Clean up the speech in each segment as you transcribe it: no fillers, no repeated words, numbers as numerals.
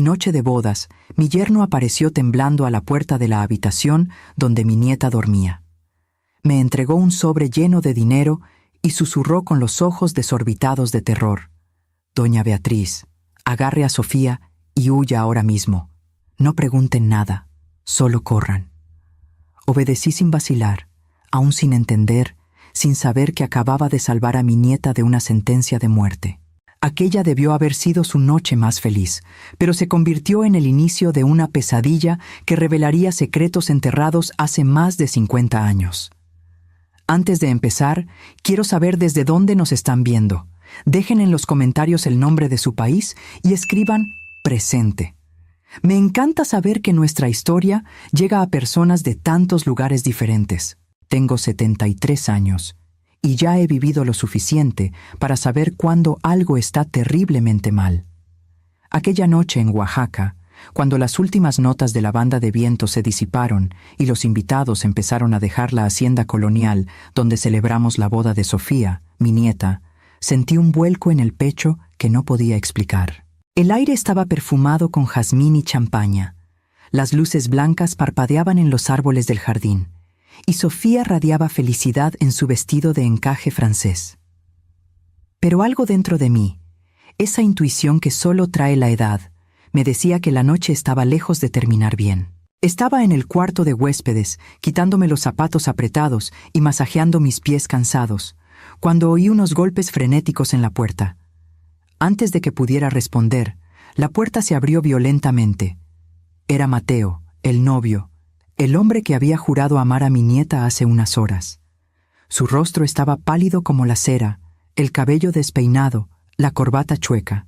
noche de bodas, mi yerno apareció temblando a la puerta de la habitación donde mi nieta dormía. Me entregó un sobre lleno de dinero y susurró con los ojos desorbitados de terror: «Doña Beatriz, agarre a Sofía y huya ahora mismo. No pregunten nada, solo corran». Obedecí sin vacilar, aún sin entender, sin saber que acababa de salvar a mi nieta de una sentencia de muerte. Aquella debió haber sido su noche más feliz, pero se convirtió en el inicio de una pesadilla que revelaría secretos enterrados hace más de 50 años. Antes de empezar, quiero saber desde dónde nos están viendo. Dejen en los comentarios el nombre de su país y escriban «presente». Me encanta saber que nuestra historia llega a personas de tantos lugares diferentes. Tengo 73 años y ya he vivido lo suficiente para saber cuándo algo está terriblemente mal. Aquella noche en Oaxaca, cuando las últimas notas de la banda de viento se disiparon y los invitados empezaron a dejar la hacienda colonial donde celebramos la boda de Sofía, mi nieta, sentí un vuelco en el pecho que no podía explicar. El aire estaba perfumado con jazmín y champaña. Las luces blancas parpadeaban en los árboles del jardín, y Sofía radiaba felicidad en su vestido de encaje francés. Pero algo dentro de mí, esa intuición que solo trae la edad, me decía que la noche estaba lejos de terminar bien. Estaba en el cuarto de huéspedes, quitándome los zapatos apretados y masajeando mis pies cansados, cuando oí unos golpes frenéticos en la puerta. Antes de que pudiera responder, la puerta se abrió violentamente. Era Mateo, el novio, el hombre que había jurado amar a mi nieta hace unas horas. Su rostro estaba pálido como la cera, el cabello despeinado, la corbata chueca.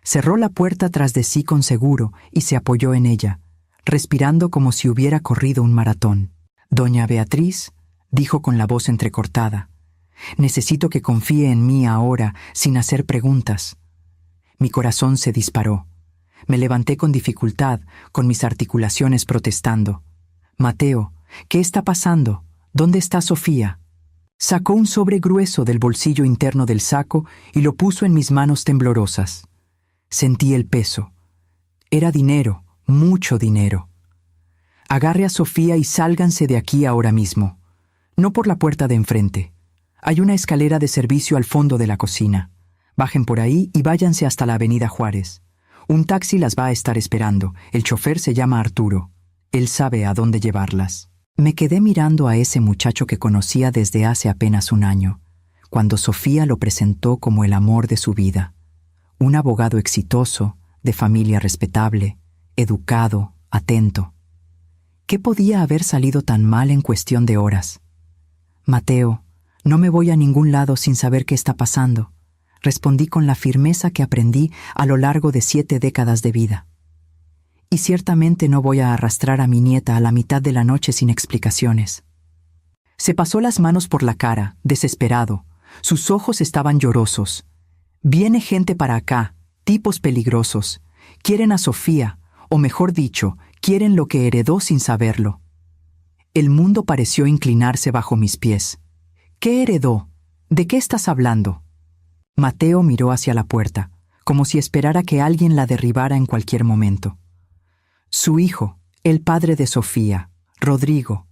Cerró la puerta tras de sí con seguro y se apoyó en ella, respirando como si hubiera corrido un maratón. «Doña Beatriz», dijo con la voz entrecortada, «necesito que confíe en mí ahora, sin hacer preguntas». Mi corazón se disparó. Me levanté con dificultad, con mis articulaciones protestando. «Mateo, ¿qué está pasando? ¿Dónde está Sofía?» Sacó un sobre grueso del bolsillo interno del saco y lo puso en mis manos temblorosas. Sentí el peso. Era dinero, mucho dinero. «Agarre a Sofía y sálganse de aquí ahora mismo. No por la puerta de enfrente. Hay una escalera de servicio al fondo de la cocina. Bajen por ahí y váyanse hasta la Avenida Juárez. Un taxi las va a estar esperando. El chofer se llama Arturo. Él sabe a dónde llevarlas». Me quedé mirando a ese muchacho que conocía desde hace apenas un año, cuando Sofía lo presentó como el amor de su vida. Un abogado exitoso, de familia respetable, educado, atento. ¿Qué podía haber salido tan mal en cuestión de horas? «Mateo, no me voy a ningún lado sin saber qué está pasando», respondí con la firmeza que aprendí a lo largo de 7 décadas de vida. «Y ciertamente no voy a arrastrar a mi nieta a la mitad de la noche sin explicaciones». Se pasó las manos por la cara, desesperado. Sus ojos estaban llorosos. «Viene gente para acá, tipos peligrosos. Quieren a Sofía, o mejor dicho, quieren lo que heredó sin saberlo». El mundo pareció inclinarse bajo mis pies. «¿Qué heredó? ¿De qué estás hablando?» Mateo miró hacia la puerta, como si esperara que alguien la derribara en cualquier momento. «Su hijo, el padre de Sofía, Rodrigo.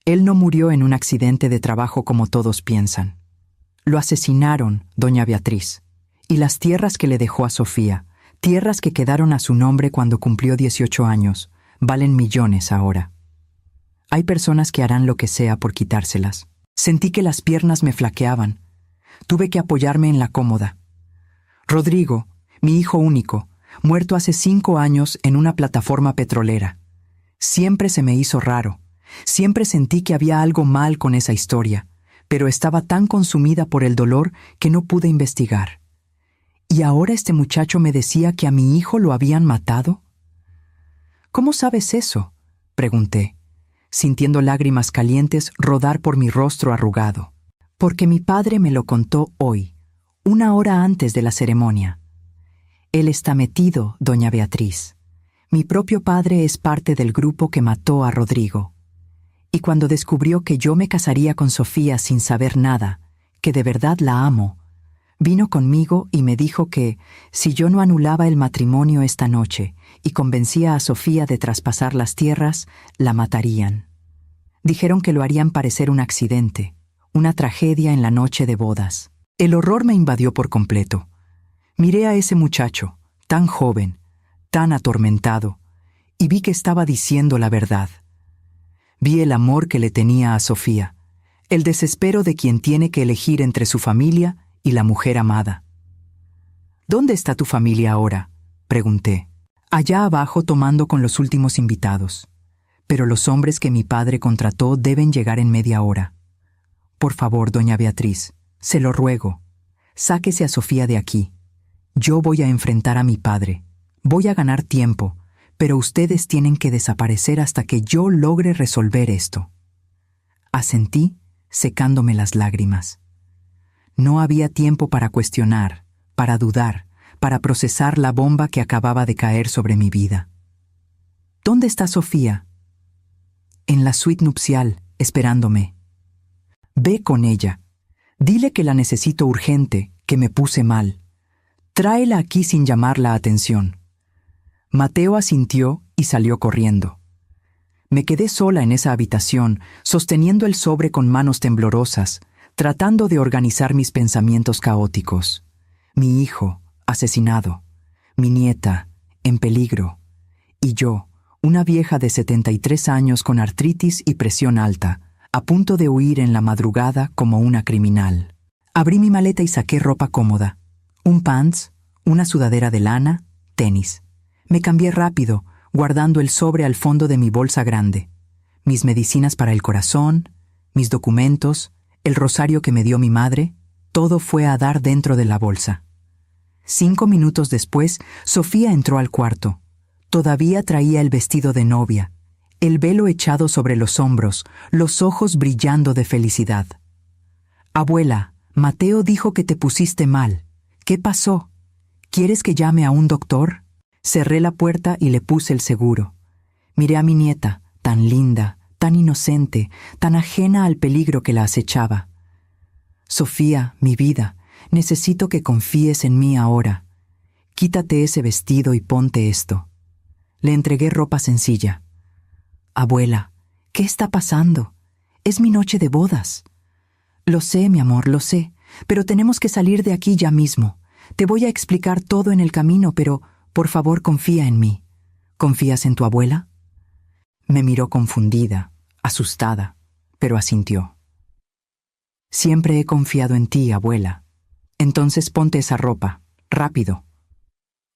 Él no murió en un accidente de trabajo como todos piensan. Lo asesinaron, doña Beatriz. Y las tierras que le dejó a Sofía, tierras que quedaron a su nombre cuando cumplió 18 años, valen millones ahora. Hay personas que harán lo que sea por quitárselas». Sentí que las piernas me flaqueaban. Tuve que apoyarme en la cómoda. «Rodrigo, mi hijo único, muerto hace 5 años en una plataforma petrolera. Siempre se me hizo raro. Siempre sentí que había algo mal con esa historia, pero estaba tan consumida por el dolor que no pude investigar. ¿Y ahora este muchacho me decía que a mi hijo lo habían matado?» «¿Cómo sabes eso?», pregunté, sintiendo lágrimas calientes rodar por mi rostro arrugado. «Porque mi padre me lo contó hoy, 1 hora antes de la ceremonia. Él está metido, doña Beatriz. Mi propio padre es parte del grupo que mató a Rodrigo. Y cuando descubrió que yo me casaría con Sofía sin saber nada, que de verdad la amo, Vino conmigo y me dijo que, si yo no anulaba el matrimonio esta noche y convencía a Sofía de traspasar las tierras, la matarían. Dijeron que lo harían parecer un accidente, una tragedia en la noche de bodas. El horror me invadió por completo. Miré a ese muchacho, tan joven, tan atormentado, y vi que estaba diciendo la verdad. Vi el amor que le tenía a Sofía, el desespero de quien tiene que elegir entre su familia y la mujer amada. ¿Dónde está tu familia ahora?, pregunté. Allá abajo tomando con los últimos invitados. Pero los hombres que mi padre contrató deben llegar en media hora. Por favor, doña Beatriz, se lo ruego, sáquese a Sofía de aquí. Yo voy a enfrentar a mi padre. Voy a ganar tiempo, pero ustedes tienen que desaparecer hasta que yo logre resolver esto. Asentí, secándome las lágrimas. No había tiempo para cuestionar, para dudar, para procesar la bomba que acababa de caer sobre mi vida. ¿Dónde está Sofía? En la suite nupcial, esperándome. Ve con ella. Dile que la necesito urgente, que me puse mal. Tráela aquí sin llamar la atención. Mateo asintió y salió corriendo. Me quedé sola en esa habitación, sosteniendo el sobre con manos temblorosas, tratando de organizar mis pensamientos caóticos. Mi hijo, asesinado. Mi nieta, en peligro. Y yo, una vieja de 73 años con artritis y presión alta, a punto de huir en la madrugada como una criminal. Abrí mi maleta y saqué ropa cómoda. Un pants, una sudadera de lana, tenis. Me cambié rápido, guardando el sobre al fondo de mi bolsa grande. Mis medicinas para el corazón, mis documentos, el rosario que me dio mi madre, todo fue a dar dentro de la bolsa. 5 minutos después, Sofía entró al cuarto. Todavía traía el vestido de novia, el velo echado sobre los hombros, los ojos brillando de felicidad. Abuela, Mateo dijo que te pusiste mal. ¿Qué pasó? ¿Quieres que llame a un doctor? Cerré la puerta y le puse el seguro. Miré a mi nieta, tan linda, tan inocente, tan ajena al peligro que la acechaba. Sofía, mi vida, necesito que confíes en mí ahora. Quítate ese vestido y ponte esto. Le entregué ropa sencilla. Abuela, ¿qué está pasando? Es mi noche de bodas. Lo sé, mi amor, lo sé, pero tenemos que salir de aquí ya mismo. Te voy a explicar todo en el camino, pero por favor confía en mí. ¿Confías en tu abuela? Me miró confundida, asustada, pero asintió. Siempre he confiado en ti, abuela. Entonces ponte esa ropa, rápido.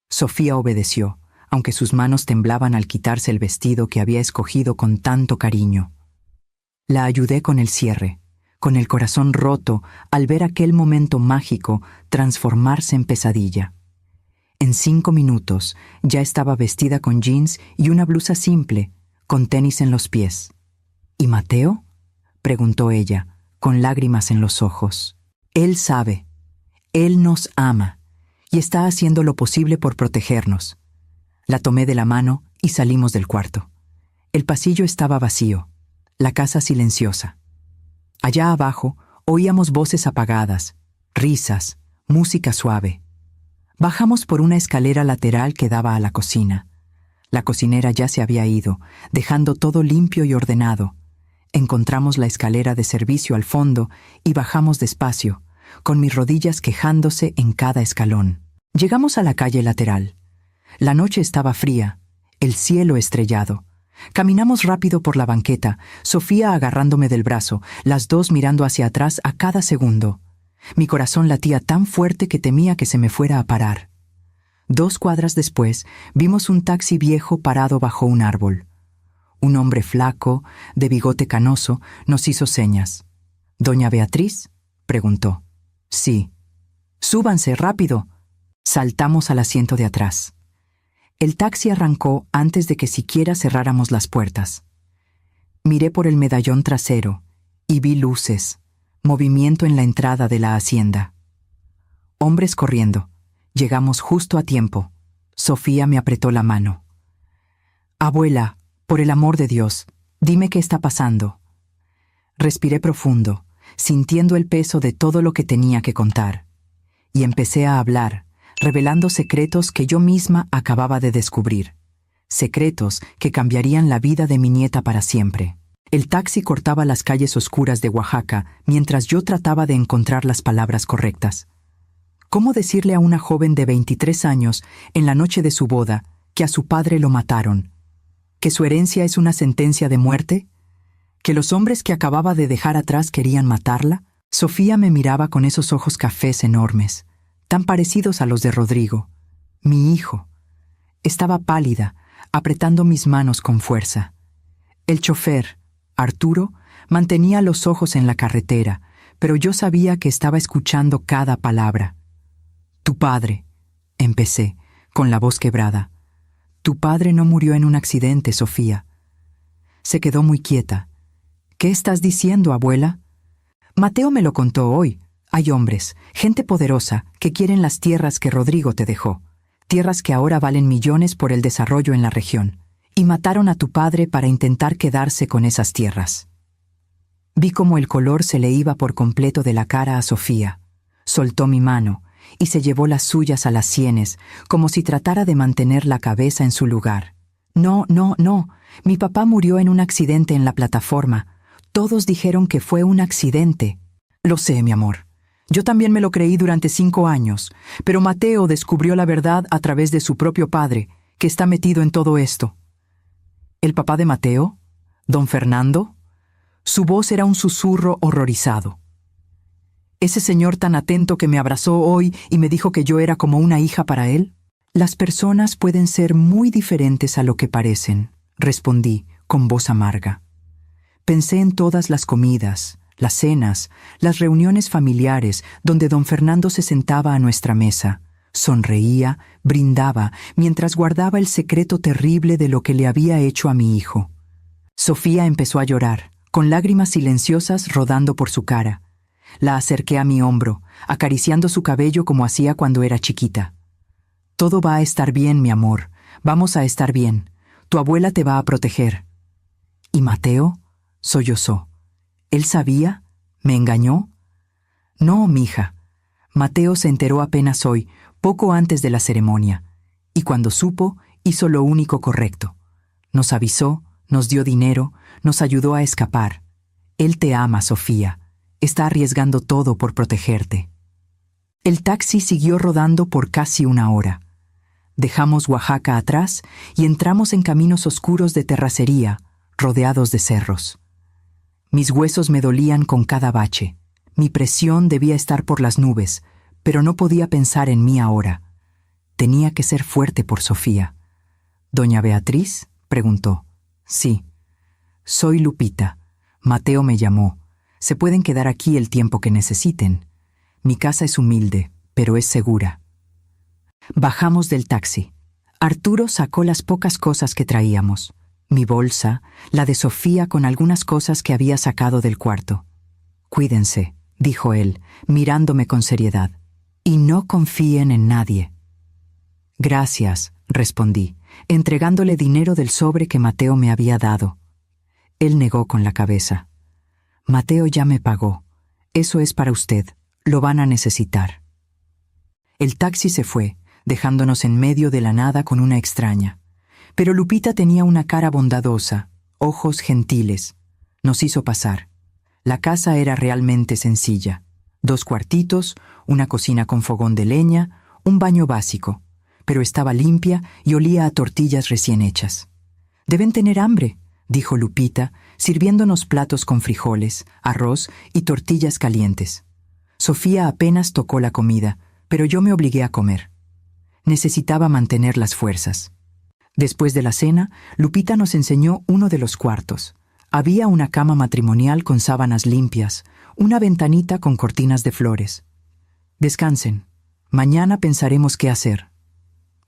Sofía obedeció, aunque sus manos temblaban al quitarse el vestido que había escogido con tanto cariño. La ayudé con el cierre, con el corazón roto al ver aquel momento mágico transformarse en pesadilla. En 5 minutos ya estaba vestida con jeans y una blusa simple, con tenis en los pies. ¿Y Mateo?, preguntó ella, con lágrimas en los ojos. Él sabe, él nos ama y está haciendo lo posible por protegernos. La tomé de la mano y salimos del cuarto. El pasillo estaba vacío, la casa silenciosa. Allá abajo oíamos voces apagadas, risas, música suave. Bajamos por una escalera lateral que daba a la cocina. La cocinera ya se había ido, dejando todo limpio y ordenado. Encontramos la escalera de servicio al fondo y bajamos despacio, con mis rodillas quejándose en cada escalón. Llegamos a la calle lateral. La noche estaba fría, el cielo estrellado. Caminamos rápido por la banqueta, Sofía agarrándome del brazo, las dos mirando hacia atrás a cada segundo. Mi corazón latía tan fuerte que temía que se me fuera a parar. 2 cuadras después, vimos un taxi viejo parado bajo un árbol. Un hombre flaco, de bigote canoso, nos hizo señas. ¿Doña Beatriz?, preguntó. Sí. Súbanse, rápido. Saltamos al asiento de atrás. El taxi arrancó antes de que siquiera cerráramos las puertas. Miré por el medallón trasero y vi luces, movimiento en la entrada de la hacienda. Hombres corriendo. Llegamos justo a tiempo. Sofía me apretó la mano. Abuela, por el amor de Dios, dime qué está pasando. Respiré profundo, sintiendo el peso de todo lo que tenía que contar. y empecé a hablar, revelando secretos que yo misma acababa de descubrir. Secretos que cambiarían la vida de mi nieta para siempre. El taxi cortaba las calles oscuras de Oaxaca mientras yo trataba de encontrar las palabras correctas. ¿Cómo decirle a una joven de 23 años, en la noche de su boda, que a su padre lo mataron? ¿Que su herencia es una sentencia de muerte? ¿Que los hombres que acababa de dejar atrás querían matarla? Sofía me miraba con esos ojos cafés enormes, tan parecidos a los de Rodrigo, mi hijo. Estaba pálida, apretando mis manos con fuerza. El chofer, Arturo, mantenía los ojos en la carretera, pero yo sabía que estaba escuchando cada palabra. Tu padre, empecé, con la voz quebrada. Tu padre no murió en un accidente, Sofía. Se quedó muy quieta. ¿Qué estás diciendo, abuela? Mateo me lo contó hoy. Hay hombres, gente poderosa, que quieren las tierras que Rodrigo te dejó. Tierras que ahora valen millones por el desarrollo en la región. Y mataron a tu padre para intentar quedarse con esas tierras. Vi cómo el color se le iba por completo de la cara a Sofía. Soltó mi mano y se llevó las suyas a las sienes, como si tratara de mantener la cabeza en su lugar. No. Mi papá murió en un accidente en la plataforma. Todos dijeron que fue un accidente. Lo sé, mi amor. Yo también me lo creí durante 5 años, pero Mateo descubrió la verdad a través de su propio padre, que está metido en todo esto. ¿El papá de Mateo? ¿Don Fernando? Su voz era un susurro horrorizado. ¿Ese señor tan atento que me abrazó hoy y me dijo que yo era como una hija para él? Las personas pueden ser muy diferentes a lo que parecen, respondí con voz amarga. Pensé en todas las comidas, las cenas, las reuniones familiares donde don Fernando se sentaba a nuestra mesa, sonreía, brindaba, mientras guardaba el secreto terrible de lo que le había hecho a mi hijo. Sofía empezó a llorar, con lágrimas silenciosas rodando por su cara. La acerqué a mi hombro, acariciando su cabello como hacía cuando era chiquita. Todo va a estar bien, mi amor. Vamos a estar bien. Tu abuela te va a proteger. ¿Y Mateo? Sollozó. ¿Él sabía? ¿Me engañó? No, mija. Mateo se enteró apenas hoy, poco antes de la ceremonia, y cuando supo, hizo lo único correcto. Nos avisó, nos dio dinero, nos ayudó a escapar. Él te ama, Sofía. Está arriesgando todo por protegerte. El taxi siguió rodando por casi 1 hora. Dejamos Oaxaca atrás y entramos en caminos oscuros de terracería, rodeados de cerros. Mis huesos me dolían con cada bache. Mi presión debía estar por las nubes, pero no podía pensar en mí ahora. Tenía que ser fuerte por Sofía. ¿Doña Beatriz? Preguntó. Sí. Soy Lupita. Mateo me llamó. Se pueden quedar aquí el tiempo que necesiten. Mi casa es humilde, pero es segura. Bajamos del taxi. Arturo sacó las pocas cosas que traíamos. Mi bolsa, la de Sofía con algunas cosas que había sacado del cuarto. Cuídense, dijo él, mirándome con seriedad. Y no confíen en nadie. Gracias, respondí, entregándole dinero del sobre que Mateo me había dado. Él negó con la cabeza. Mateo ya me pagó. Eso es para usted. Lo van a necesitar. El taxi se fue, dejándonos en medio de la nada con una extraña. Pero Lupita tenía una cara bondadosa, ojos gentiles. Nos hizo pasar. La casa era realmente sencilla. 2 cuartitos, una cocina con fogón de leña, un baño básico, pero estaba limpia y olía a tortillas recién hechas. «Deben tener hambre», dijo Lupita, sirviéndonos platos con frijoles, arroz y tortillas calientes. Sofía apenas tocó la comida, pero yo me obligué a comer. Necesitaba mantener las fuerzas. Después de la cena, Lupita nos enseñó uno de los cuartos. Había una cama matrimonial con sábanas limpias, una ventanita con cortinas de flores. «Descansen. Mañana pensaremos qué hacer».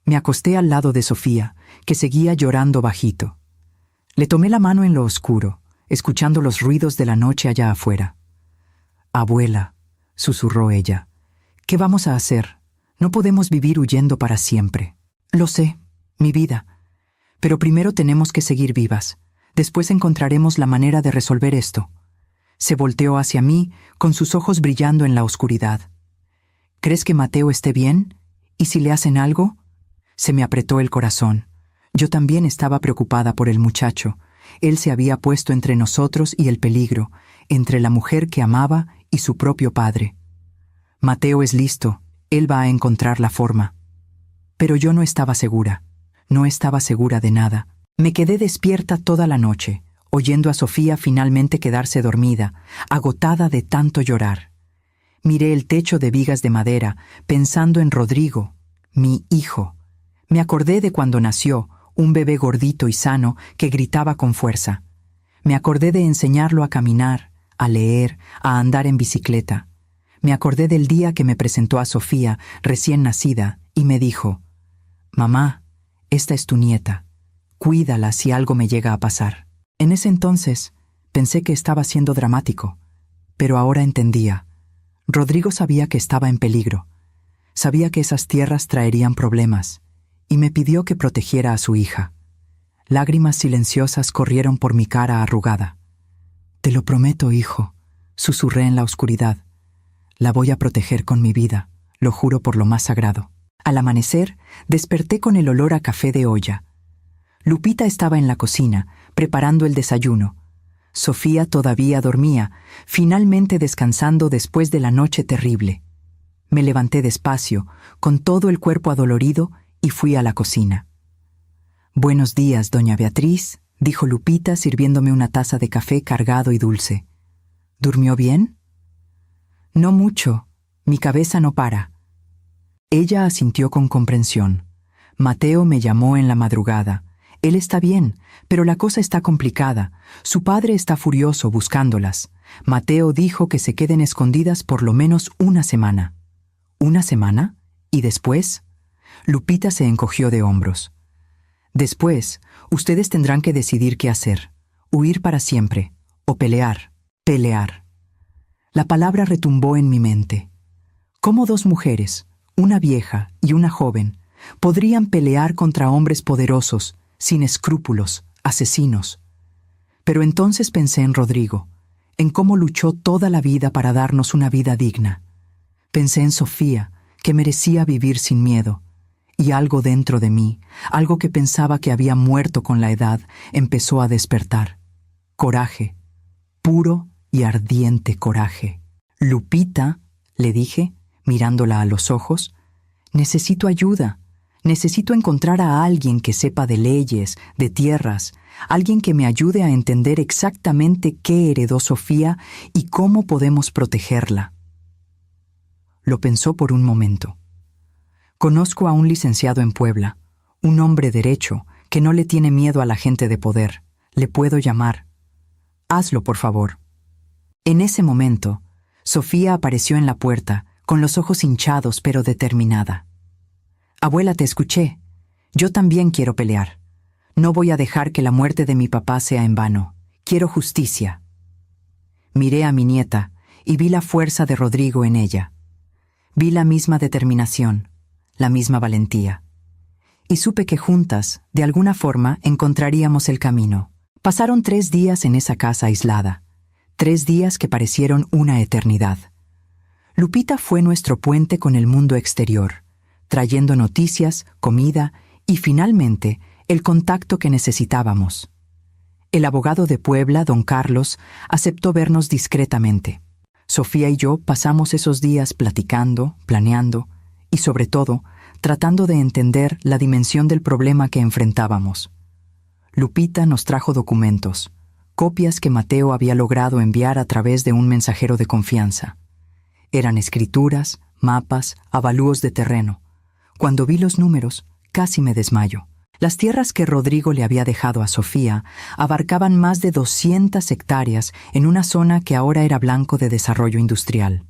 Me acosté al lado de Sofía, que seguía llorando bajito. Le tomé la mano en lo oscuro, escuchando los ruidos de la noche allá afuera. «Abuela», susurró ella, «¿qué vamos a hacer? No podemos vivir huyendo para siempre». «Lo sé, mi vida. Pero primero tenemos que seguir vivas. Después encontraremos la manera de resolver esto». Se volteó hacia mí, con sus ojos brillando en la oscuridad. ¿Crees que Mateo esté bien? ¿Y si le hacen algo? Se me apretó el corazón. Yo también estaba preocupada por el muchacho. Él se había puesto entre nosotros y el peligro, entre la mujer que amaba y su propio padre. Mateo es listo, él va a encontrar la forma. Pero yo no estaba segura de nada. Me quedé despierta toda la noche, oyendo a Sofía finalmente quedarse dormida, agotada de tanto llorar. Miré el techo de vigas de madera, pensando en Rodrigo, mi hijo. Me acordé de cuando nació, un bebé gordito y sano que gritaba con fuerza. Me acordé de enseñarlo a caminar, a leer, a andar en bicicleta. Me acordé del día que me presentó a Sofía, recién nacida, y me dijo: «Mamá, esta es tu nieta. Cuídala si algo me llega a pasar». En ese entonces pensé que estaba siendo dramático, pero ahora entendía. Rodrigo sabía que estaba en peligro. Sabía que esas tierras traerían problemas, y me pidió que protegiera a su hija. Lágrimas silenciosas corrieron por mi cara arrugada. «Te lo prometo, hijo», susurré en la oscuridad. «La voy a proteger con mi vida, lo juro por lo más sagrado». Al amanecer, desperté con el olor a café de olla. Lupita estaba en la cocina, preparando el desayuno. Sofía todavía dormía, finalmente descansando después de la noche terrible. Me levanté despacio, con todo el cuerpo adolorido, y fui a la cocina. «Buenos días, doña Beatriz», dijo Lupita sirviéndome una taza de café cargado y dulce. «¿Durmió bien?» «No mucho. Mi cabeza no para». Ella asintió con comprensión. Mateo me llamó en la madrugada. Él está bien, pero la cosa está complicada. Su padre está furioso buscándolas. Mateo dijo que se queden escondidas por lo menos una semana. ¿Una semana? ¿Y después? Lupita se encogió de hombros. Después, ustedes tendrán que decidir qué hacer. Huir para siempre, o pelear. Pelear. La palabra retumbó en mi mente. ¿Cómo dos mujeres, una vieja y una joven, podrían pelear contra hombres poderosos, sin escrúpulos, asesinos? Pero entonces pensé en Rodrigo, en cómo luchó toda la vida para darnos una vida digna. Pensé en Sofía, que merecía vivir sin miedo, y algo dentro de mí, algo que pensaba que había muerto con la edad, empezó a despertar. Coraje, puro y ardiente coraje. «Lupita», le dije, mirándola a los ojos, «necesito ayuda. Necesito encontrar a alguien que sepa de leyes, de tierras, alguien que me ayude a entender exactamente qué heredó Sofía y cómo podemos protegerla». Lo pensó por un momento. «Conozco a un licenciado en Puebla, un hombre derecho que no le tiene miedo a la gente de poder. Le puedo llamar. Hazlo, por favor». En ese momento, Sofía apareció en la puerta, con los ojos hinchados pero determinada. «Abuela, te escuché. Yo también quiero pelear. No voy a dejar que la muerte de mi papá sea en vano. Quiero justicia». Miré a mi nieta y vi la fuerza de Rodrigo en ella. Vi la misma determinación, la misma valentía. Y supe que juntas, de alguna forma, encontraríamos el camino. Pasaron 3 días en esa casa aislada. 3 días que parecieron una eternidad. Lupita fue nuestro puente con el mundo exterior, trayendo noticias, comida y, finalmente, el contacto que necesitábamos. El abogado de Puebla, don Carlos, aceptó vernos discretamente. Sofía y yo pasamos esos días platicando, planeando y, sobre todo, tratando de entender la dimensión del problema que enfrentábamos. Lupita nos trajo documentos, copias que Mateo había logrado enviar a través de un mensajero de confianza. Eran escrituras, mapas, avalúos de terreno. Cuando vi los números, casi me desmayo. Las tierras que Rodrigo le había dejado a Sofía abarcaban más de 200 hectáreas en una zona que ahora era blanco de desarrollo industrial.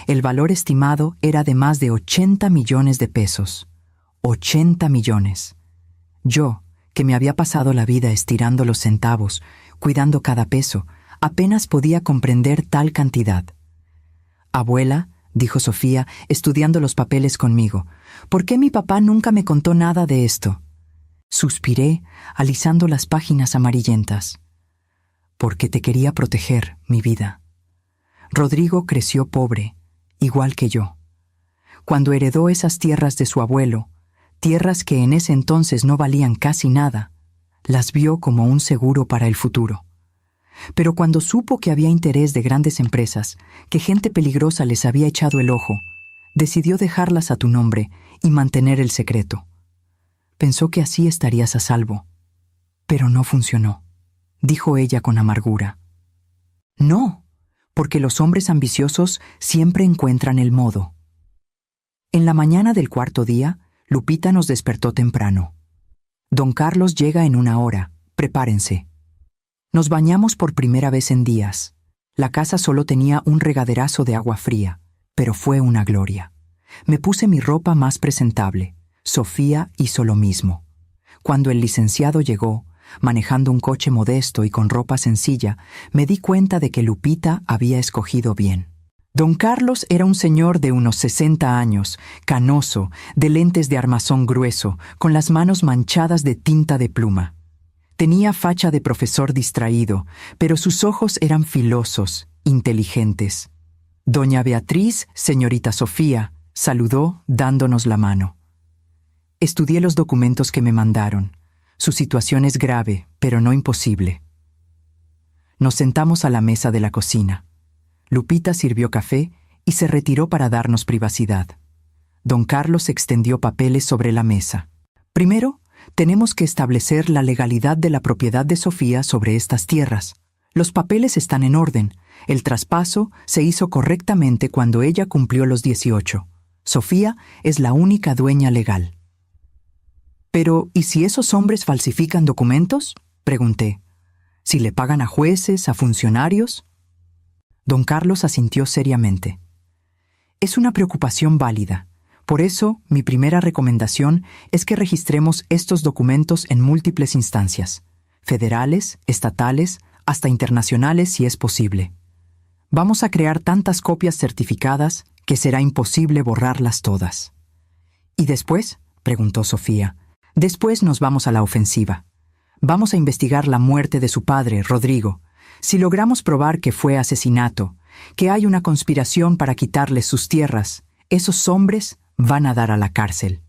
El valor estimado era de más de 80 millones de pesos. 80 millones. Yo, que me había pasado la vida estirando los centavos, cuidando cada peso, apenas podía comprender tal cantidad. «Abuela», dijo Sofía, estudiando los papeles conmigo, «¿por qué mi papá nunca me contó nada de esto?» Suspiré, alisando las páginas amarillentas. «Porque te quería proteger, mi vida. Rodrigo creció pobre, igual que yo. Cuando heredó esas tierras de su abuelo, tierras que en ese entonces no valían casi nada, las vio como un seguro para el futuro. Pero cuando supo que había interés de grandes empresas, que gente peligrosa les había echado el ojo, decidió dejarlas a tu nombre y mantener el secreto. Pensó que así estarías a salvo. Pero no funcionó, dijo ella con amargura. No, porque los hombres ambiciosos siempre encuentran el modo. En la mañana del cuarto día, Lupita nos despertó temprano. Don Carlos llega en 1 hora, prepárense. Nos bañamos por primera vez en días. La casa solo tenía un regaderazo de agua fría, pero fue una gloria. Me puse mi ropa más presentable. Sofía hizo lo mismo. Cuando el licenciado llegó, manejando un coche modesto y con ropa sencilla, me di cuenta de que Lupita había escogido bien. Don Carlos era un señor de unos 60 años, canoso, de lentes de armazón grueso, con las manos manchadas de tinta de pluma. Tenía facha de profesor distraído, pero sus ojos eran filosos, inteligentes. Doña Beatriz, señorita Sofía, saludó dándonos la mano. Estudié los documentos que me mandaron. Su situación es grave, pero no imposible. Nos sentamos a la mesa de la cocina. Lupita sirvió café y se retiró para darnos privacidad. Don Carlos extendió papeles sobre la mesa. Primero, tenemos que establecer la legalidad de la propiedad de Sofía sobre estas tierras. Los papeles están en orden. El traspaso se hizo correctamente cuando ella cumplió los 18. Sofía es la única dueña legal. Pero, ¿y si esos hombres falsifican documentos?, pregunté. ¿Si le pagan a jueces, a funcionarios? Don Carlos asintió seriamente. Es una preocupación válida. Por eso, mi primera recomendación es que registremos estos documentos en múltiples instancias, federales, estatales, hasta internacionales si es posible. Vamos a crear tantas copias certificadas que será imposible borrarlas todas. ¿Y después?, preguntó Sofía. Después nos vamos a la ofensiva. Vamos a investigar la muerte de su padre, Rodrigo. Si logramos probar que fue asesinato, que hay una conspiración para quitarles sus tierras, esos hombres van a dar a la cárcel.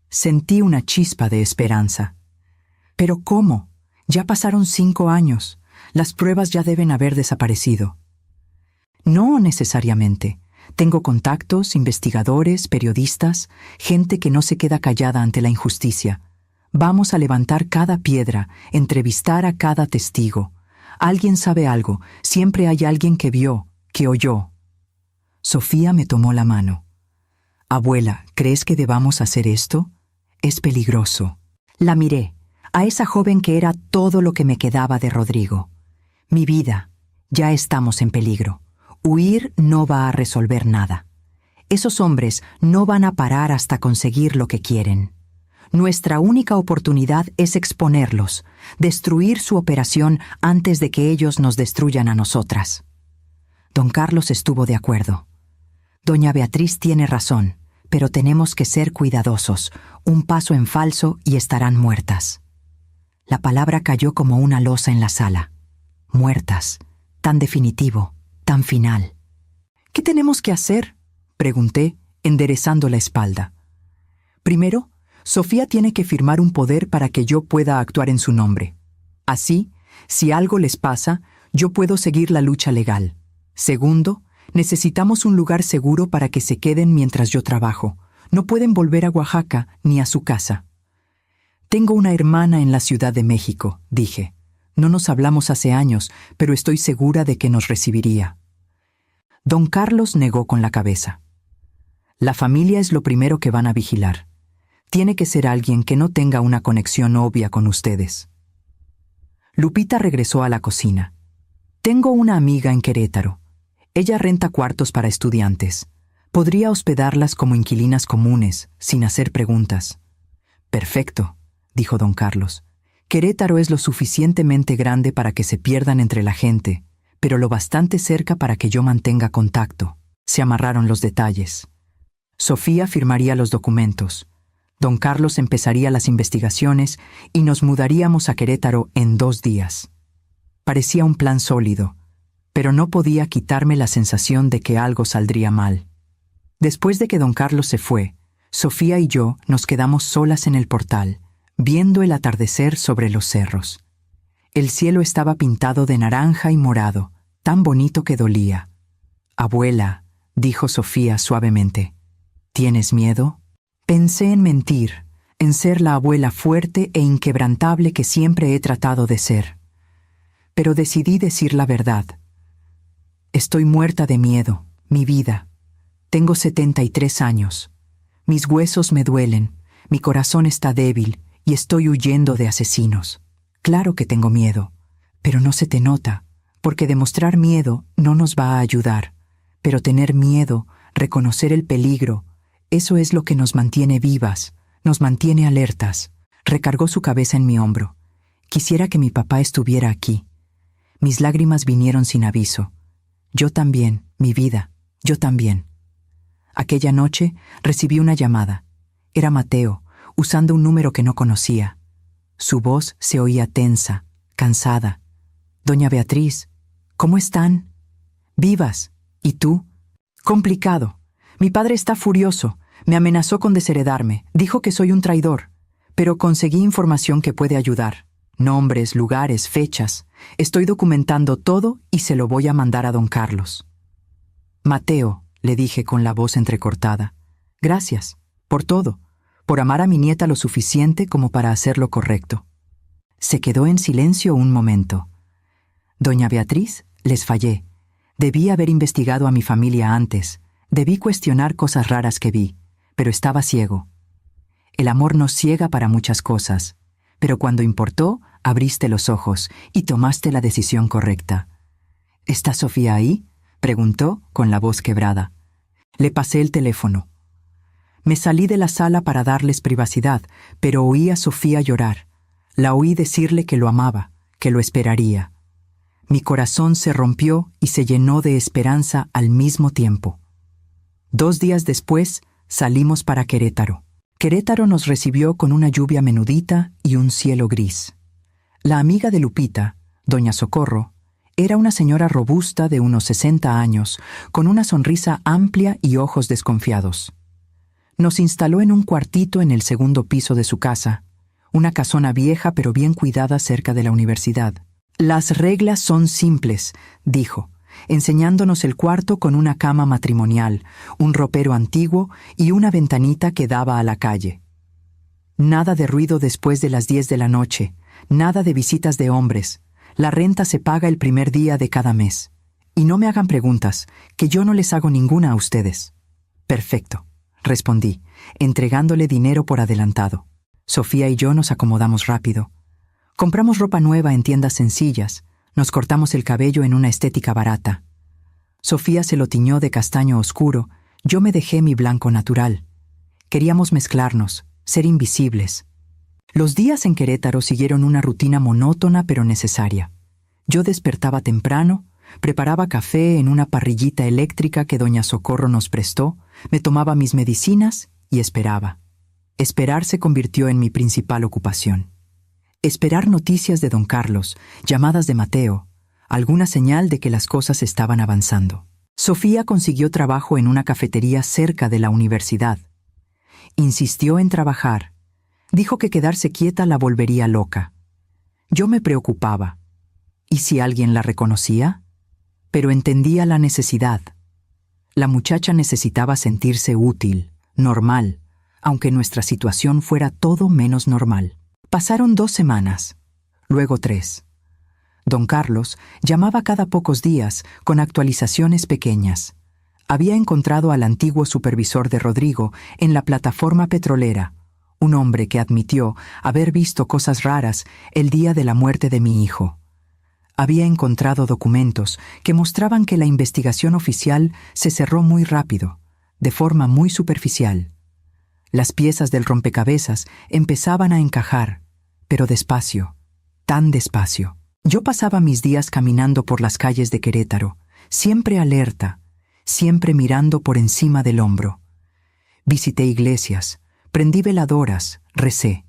Sentí una chispa de esperanza. ¿Pero cómo? Ya pasaron 5 años. Las pruebas ya deben haber desaparecido. No necesariamente. Tengo contactos, investigadores, periodistas, gente que no se queda callada ante la injusticia. Vamos a levantar cada piedra, entrevistar a cada testigo. Alguien sabe algo, siempre hay alguien que vio, que oyó. Sofía me tomó la mano. Abuela, ¿crees que debamos hacer esto? Es peligroso. La miré, a esa joven que era todo lo que me quedaba de Rodrigo. Mi vida, ya estamos en peligro. Huir no va a resolver nada. Esos hombres no van a parar hasta conseguir lo que quieren. Nuestra única oportunidad es exponerlos, destruir su operación antes de que ellos nos destruyan a nosotras. Don Carlos estuvo de acuerdo. Doña Beatriz tiene razón, pero tenemos que ser cuidadosos. Un paso en falso y estarán muertas. La palabra cayó como una losa en la sala. Muertas. Tan definitivo, tan final. ¿Qué tenemos que hacer?, pregunté, enderezando la espalda. Primero, Sofía tiene que firmar un poder para que yo pueda actuar en su nombre. Así, si algo les pasa, yo puedo seguir la lucha legal. Segundo, necesitamos un lugar seguro para que se queden mientras yo trabajo. No pueden volver a Oaxaca ni a su casa. Tengo una hermana en la Ciudad de México, dije. No nos hablamos hace años, pero estoy segura de que nos recibiría. Don Carlos negó con la cabeza. La familia es lo primero que van a vigilar. Tiene que ser alguien que no tenga una conexión obvia con ustedes. Lupita regresó a la cocina. Tengo una amiga en Querétaro. Ella renta cuartos para estudiantes. Podría hospedarlas como inquilinas comunes, sin hacer preguntas. Perfecto, dijo don Carlos. Querétaro es lo suficientemente grande para que se pierdan entre la gente, pero lo bastante cerca para que yo mantenga contacto. Se amarraron los detalles. Sofía firmaría los documentos. Don Carlos empezaría las investigaciones y nos mudaríamos a Querétaro en 2 días. Parecía un plan sólido, pero no podía quitarme la sensación de que algo saldría mal. Después de que don Carlos se fue, Sofía y yo nos quedamos solas en el portal, viendo el atardecer sobre los cerros. El cielo estaba pintado de naranja y morado, tan bonito que dolía. «Abuela», dijo Sofía suavemente, «¿tienes miedo?» Pensé en mentir, en ser la abuela fuerte e inquebrantable que siempre he tratado de ser. Pero decidí decir la verdad. Estoy muerta de miedo, mi vida. Tengo 73 años. Mis huesos me duelen, mi corazón está débil y estoy huyendo de asesinos. Claro que tengo miedo, pero no se te nota, porque demostrar miedo no nos va a ayudar. Pero tener miedo, reconocer el peligro, eso es lo que nos mantiene vivas, nos mantiene alertas. Recargó su cabeza en mi hombro. Quisiera que mi papá estuviera aquí. Mis lágrimas vinieron sin aviso. Yo también, mi vida, yo también. Aquella noche recibí una llamada. Era Mateo, usando un número que no conocía. Su voz se oía tensa, cansada. «Doña Beatriz, ¿cómo están?» «Vivas. ¿Y tú?» «Complicado. Mi padre está furioso. Me amenazó con desheredarme. Dijo que soy un traidor. Pero conseguí información que puede ayudar. Nombres, lugares, fechas. Estoy documentando todo y se lo voy a mandar a don Carlos». «Mateo», le dije con la voz entrecortada, «gracias, por todo, por amar a mi nieta lo suficiente como para hacer lo correcto». Se quedó en silencio un momento. «Doña Beatriz, les fallé. Debí haber investigado a mi familia antes. Debí cuestionar cosas raras que vi, pero estaba ciego. El amor nos ciega para muchas cosas, pero cuando importó, abriste los ojos y tomaste la decisión correcta». «¿Está Sofía ahí?», preguntó con la voz quebrada. Le pasé el teléfono. Me salí de la sala para darles privacidad, pero oí a Sofía llorar. La oí decirle que lo amaba, que lo esperaría. Mi corazón se rompió y se llenó de esperanza al mismo tiempo. 2 días después, salimos para Querétaro. Querétaro nos recibió con una lluvia menudita y un cielo gris. La amiga de Lupita, doña Socorro, era una señora robusta de unos 60 años, con una sonrisa amplia y ojos desconfiados. Nos instaló en un cuartito en el 2º piso de su casa, una casona vieja pero bien cuidada cerca de la universidad. «Las reglas son simples», dijo, enseñándonos el cuarto con una cama matrimonial, un ropero antiguo y una ventanita que daba a la calle. «Nada de ruido después de las 10 de la noche, nada de visitas de hombres. La renta se paga el primer día de cada mes. Y no me hagan preguntas, que yo no les hago ninguna a ustedes». «Perfecto», respondí, entregándole dinero por adelantado. Sofía y yo nos acomodamos rápido. Compramos ropa nueva en tiendas sencillas, nos cortamos el cabello en una estética barata. Sofía se lo tiñó de castaño oscuro, yo me dejé mi blanco natural. Queríamos mezclarnos, ser invisibles. Los días en Querétaro siguieron una rutina monótona pero necesaria. Yo despertaba temprano, preparaba café en una parrillita eléctrica que doña Socorro nos prestó, me tomaba mis medicinas y esperaba. Esperar se convirtió en mi principal ocupación. Esperar noticias de don Carlos, llamadas de Mateo, alguna señal de que las cosas estaban avanzando. Sofía consiguió trabajo en una cafetería cerca de la universidad. Insistió en trabajar. Dijo que quedarse quieta la volvería loca. Yo me preocupaba. ¿Y si alguien la reconocía? Pero entendía la necesidad. La muchacha necesitaba sentirse útil, normal, aunque nuestra situación fuera todo menos normal. Pasaron 2 semanas, luego 3. Don Carlos llamaba cada pocos días con actualizaciones pequeñas. Había encontrado al antiguo supervisor de Rodrigo en la plataforma petrolera, un hombre que admitió haber visto cosas raras el día de la muerte de mi hijo. Había encontrado documentos que mostraban que la investigación oficial se cerró muy rápido, de forma muy superficial. Las piezas del rompecabezas empezaban a encajar, pero despacio, tan despacio. Yo pasaba mis días caminando por las calles de Querétaro, siempre alerta, siempre mirando por encima del hombro. Visité iglesias, prendí veladoras, recé.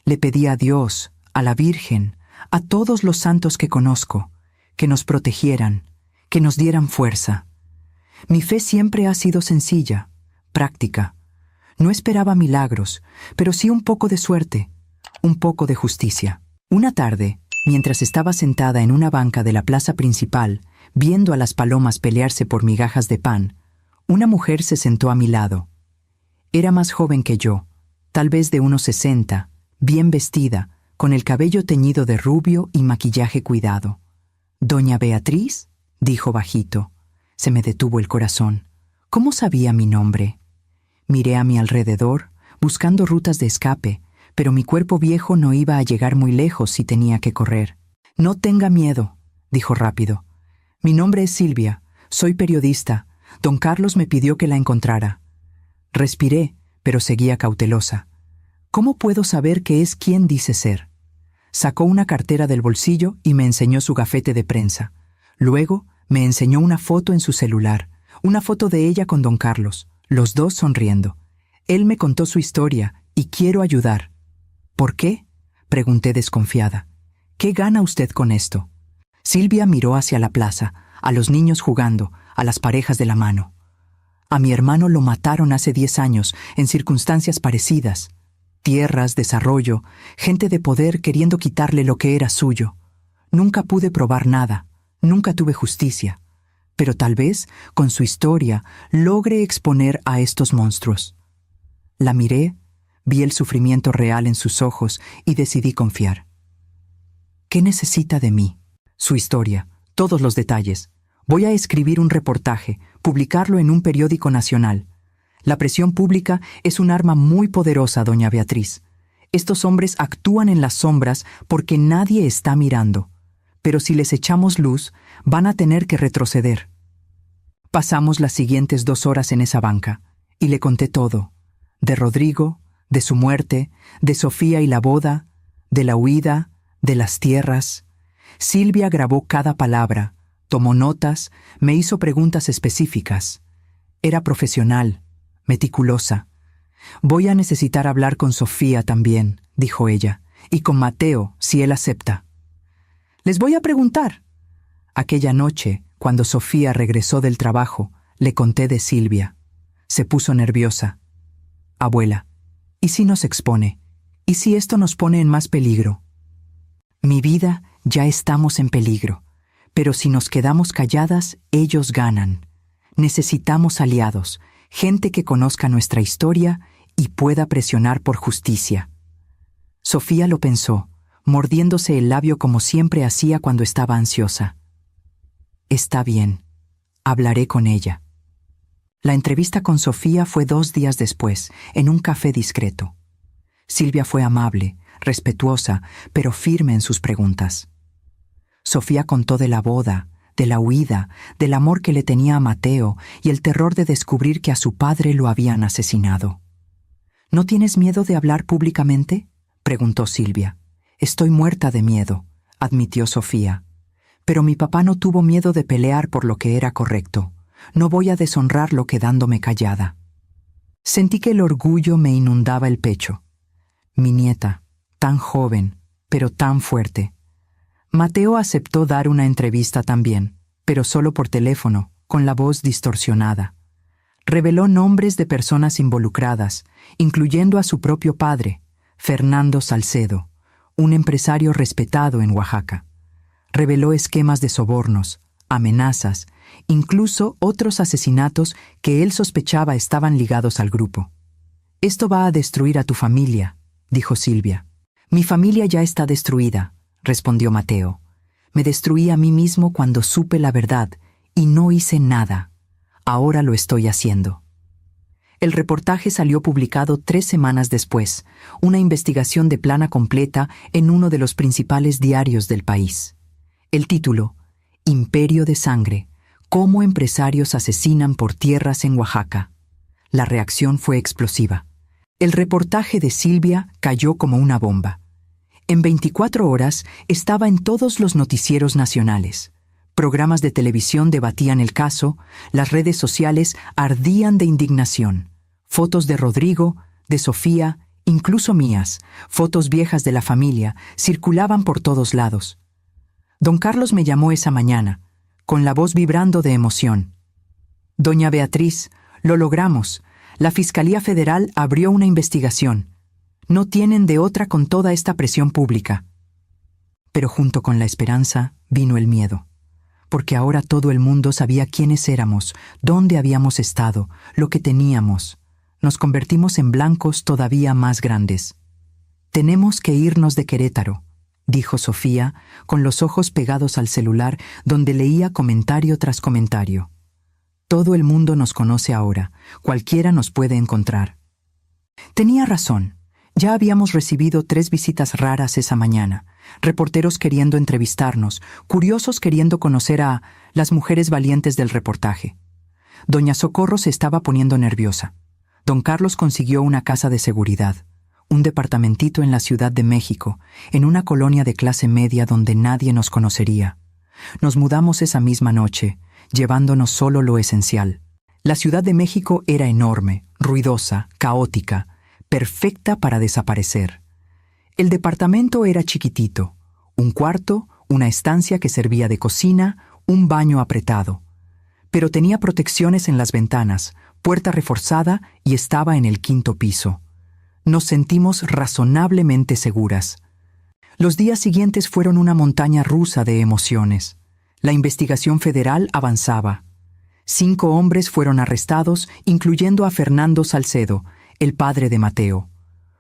Le pedí a Dios, a la Virgen, a todos los santos que conozco, que nos protegieran, que nos dieran fuerza. Mi fe siempre ha sido sencilla, práctica. No esperaba milagros, pero sí un poco de suerte, un poco de justicia. Una tarde, mientras estaba sentada en una banca de la plaza principal, viendo a las palomas pelearse por migajas de pan, una mujer se sentó a mi lado. Era más joven que yo, tal vez de unos 60, bien vestida, con el cabello teñido de rubio y maquillaje cuidado. «¿Doña Beatriz?», dijo bajito. Se me detuvo el corazón. ¿Cómo sabía mi nombre? Miré a mi alrededor, buscando rutas de escape, pero mi cuerpo viejo no iba a llegar muy lejos si tenía que correr. «No tenga miedo», dijo rápido. «Mi nombre es Silvia, soy periodista. Don Carlos me pidió que la encontrara». Respiré, pero seguía cautelosa. ¿Cómo puedo saber qué es quien dice ser? Sacó una cartera del bolsillo y me enseñó su gafete de prensa. Luego me enseñó una foto en su celular, una foto de ella con don Carlos, los dos sonriendo. Él me contó su historia y quiero ayudar. ¿Por qué?, pregunté desconfiada. ¿Qué gana usted con esto? Silvia miró hacia la plaza, a los niños jugando, a las parejas de la mano. A mi hermano lo mataron hace 10 años, en circunstancias parecidas. Tierras, desarrollo, gente de poder queriendo quitarle lo que era suyo. Nunca pude probar nada, nunca tuve justicia. Pero tal vez, con su historia, logre exponer a estos monstruos. La miré, vi el sufrimiento real en sus ojos y decidí confiar. ¿Qué necesita de mí? Su historia, todos los detalles. Voy a escribir un reportaje, publicarlo en un periódico nacional. La presión pública es un arma muy poderosa, doña Beatriz. Estos hombres actúan en las sombras porque nadie está mirando. Pero si les echamos luz, van a tener que retroceder. Pasamos las siguientes 2 horas en esa banca, y le conté todo. De Rodrigo, de su muerte, de Sofía y la boda, de la huida, de las tierras. Silvia grabó cada palabra, tomó notas, me hizo preguntas específicas. Era profesional, meticulosa. «Voy a necesitar hablar con Sofía también», dijo ella, «y con Mateo, si él acepta». «Les voy a preguntar». Aquella noche, cuando Sofía regresó del trabajo, le conté de Silvia. Se puso nerviosa. «Abuela, ¿y si nos expone? ¿Y si esto nos pone en más peligro?» «Mi vida, ya estamos en peligro. Pero si nos quedamos calladas, ellos ganan. Necesitamos aliados, gente que conozca nuestra historia y pueda presionar por justicia». Sofía lo pensó, mordiéndose el labio como siempre hacía cuando estaba ansiosa. «Está bien, hablaré con ella». La entrevista con Sofía fue 2 días después, en un café discreto. Silvia fue amable, respetuosa, pero firme en sus preguntas. Sofía contó de la boda, de la huida, del amor que le tenía a Mateo y el terror de descubrir que a su padre lo habían asesinado. «¿No tienes miedo de hablar públicamente?», preguntó Silvia. «Estoy muerta de miedo», admitió Sofía. «Pero mi papá no tuvo miedo de pelear por lo que era correcto. No voy a deshonrarlo quedándome callada». Sentí que el orgullo me inundaba el pecho. Mi nieta, tan joven, pero tan fuerte. Mateo aceptó dar una entrevista también, pero solo por teléfono, con la voz distorsionada. Reveló nombres de personas involucradas, incluyendo a su propio padre, Fernando Salcedo, un empresario respetado en Oaxaca. Reveló esquemas de sobornos, amenazas, incluso otros asesinatos que él sospechaba estaban ligados al grupo. «Esto va a destruir a tu familia», dijo Silvia. «Mi familia ya está destruida», respondió Mateo. «Me destruí a mí mismo cuando supe la verdad y no hice nada. Ahora lo estoy haciendo». El reportaje salió publicado 3 semanas después, una investigación de plana completa en uno de los principales diarios del país. El título: «Imperio de sangre. Cómo empresarios asesinan por tierras en Oaxaca». La reacción fue explosiva. El reportaje de Silvia cayó como una bomba. En 24 horas estaba en todos los noticieros nacionales. Programas de televisión debatían el caso, las redes sociales ardían de indignación. Fotos de Rodrigo, de Sofía, incluso mías, fotos viejas de la familia, circulaban por todos lados. Don Carlos me llamó esa mañana, con la voz vibrando de emoción. Doña Beatriz, lo logramos. La Fiscalía Federal abrió una investigación. No tienen de otra con toda esta presión pública. Pero junto con la esperanza vino el miedo, porque ahora todo el mundo sabía quiénes éramos, dónde habíamos estado, lo que teníamos. Nos convertimos en blancos todavía más grandes. «Tenemos que irnos de Querétaro», dijo Sofía, con los ojos pegados al celular, donde leía comentario tras comentario. «Todo el mundo nos conoce ahora, cualquiera nos puede encontrar». Tenía razón. Ya habíamos recibido 3 visitas raras esa mañana, reporteros queriendo entrevistarnos, curiosos queriendo conocer a las mujeres valientes del reportaje. Doña Socorro se estaba poniendo nerviosa. Don Carlos consiguió una casa de seguridad, un departamentito en la Ciudad de México, en una colonia de clase media donde nadie nos conocería. Nos mudamos esa misma noche, llevándonos solo lo esencial. La Ciudad de México era enorme, ruidosa, caótica, perfecta para desaparecer. El departamento era chiquitito, un cuarto, una estancia que servía de cocina, un baño apretado. Pero tenía protecciones en las ventanas, puerta reforzada y estaba en el 5º piso. Nos sentimos razonablemente seguras. Los días siguientes fueron una montaña rusa de emociones. La investigación federal avanzaba. 5 hombres fueron arrestados, incluyendo a Fernando Salcedo, el padre de Mateo.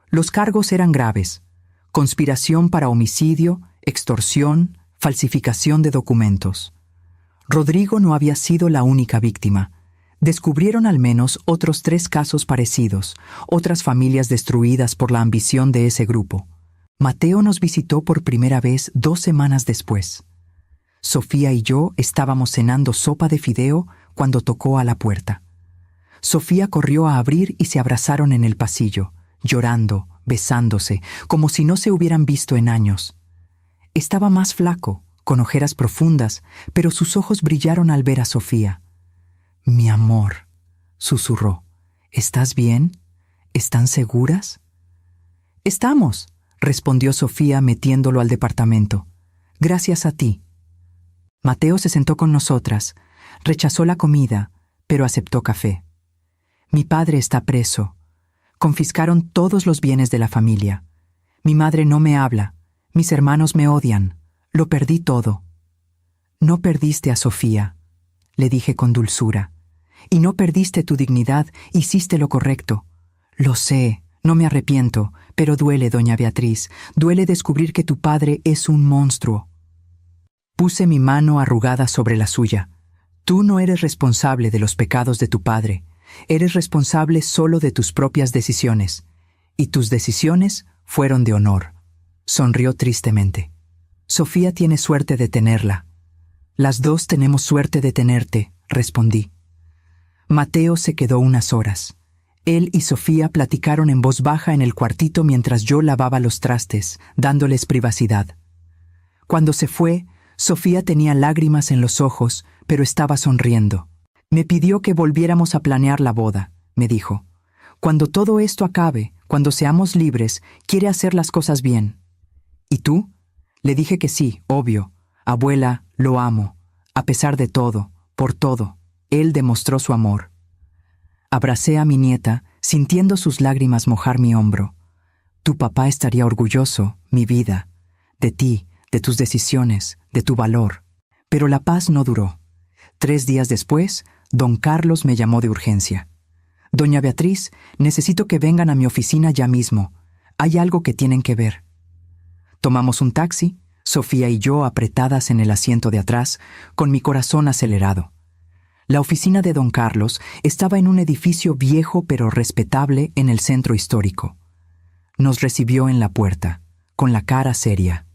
Los cargos eran graves: conspiración para homicidio, extorsión, falsificación de documentos. Rodrigo no había sido la única víctima. Descubrieron al menos otros 3 casos parecidos, otras familias destruidas por la ambición de ese grupo. Mateo nos visitó por primera vez 2 semanas después. Sofía y yo estábamos cenando sopa de fideo cuando tocó a la puerta. Sofía corrió a abrir y se abrazaron en el pasillo, llorando, besándose, como si no se hubieran visto en años. Estaba más flaco, con ojeras profundas, pero sus ojos brillaron al ver a Sofía. «Mi amor», susurró, «¿estás bien? ¿Están seguras?» «Estamos», respondió Sofía metiéndolo al departamento. «Gracias a ti». Mateo se sentó con nosotras, rechazó la comida, pero aceptó café. «Mi padre está preso. Confiscaron todos los bienes de la familia. Mi madre no me habla. Mis hermanos me odian. Lo perdí todo». «No perdiste a Sofía», le dije con dulzura. «Y no perdiste tu dignidad, hiciste lo correcto. Lo sé, no me arrepiento, pero duele, doña Beatriz, duele descubrir que tu padre es un monstruo». Puse mi mano arrugada sobre la suya. «Tú no eres responsable de los pecados de tu padre. Eres responsable solo de tus propias decisiones. Y tus decisiones fueron de honor». Sonrió tristemente. «Sofía tiene suerte de tenerla». «Las dos tenemos suerte de tenerte», respondí. Mateo se quedó unas horas. Él y Sofía platicaron en voz baja en el cuartito mientras yo lavaba los trastes, dándoles privacidad. Cuando se fue, Sofía tenía lágrimas en los ojos, pero estaba sonriendo. «Me pidió que volviéramos a planear la boda», me dijo. «Cuando todo esto acabe, cuando seamos libres, quiere hacer las cosas bien». «¿Y tú?» Le dije que sí, obvio. «Abuela, lo amo. A pesar de todo, por todo, él demostró su amor». Abracé a mi nieta, sintiendo sus lágrimas mojar mi hombro. «Tu papá estaría orgulloso, mi vida, de ti, de tus decisiones, de tu valor». Pero la paz no duró. 3 días después, don Carlos me llamó de urgencia. «Doña Beatriz, necesito que vengan a mi oficina ya mismo. Hay algo que tienen que ver». Tomamos un taxi, Sofía y yo apretadas en el asiento de atrás, con mi corazón acelerado. La oficina de don Carlos estaba en un edificio viejo pero respetable en el centro histórico. Nos recibió en la puerta, con la cara seria.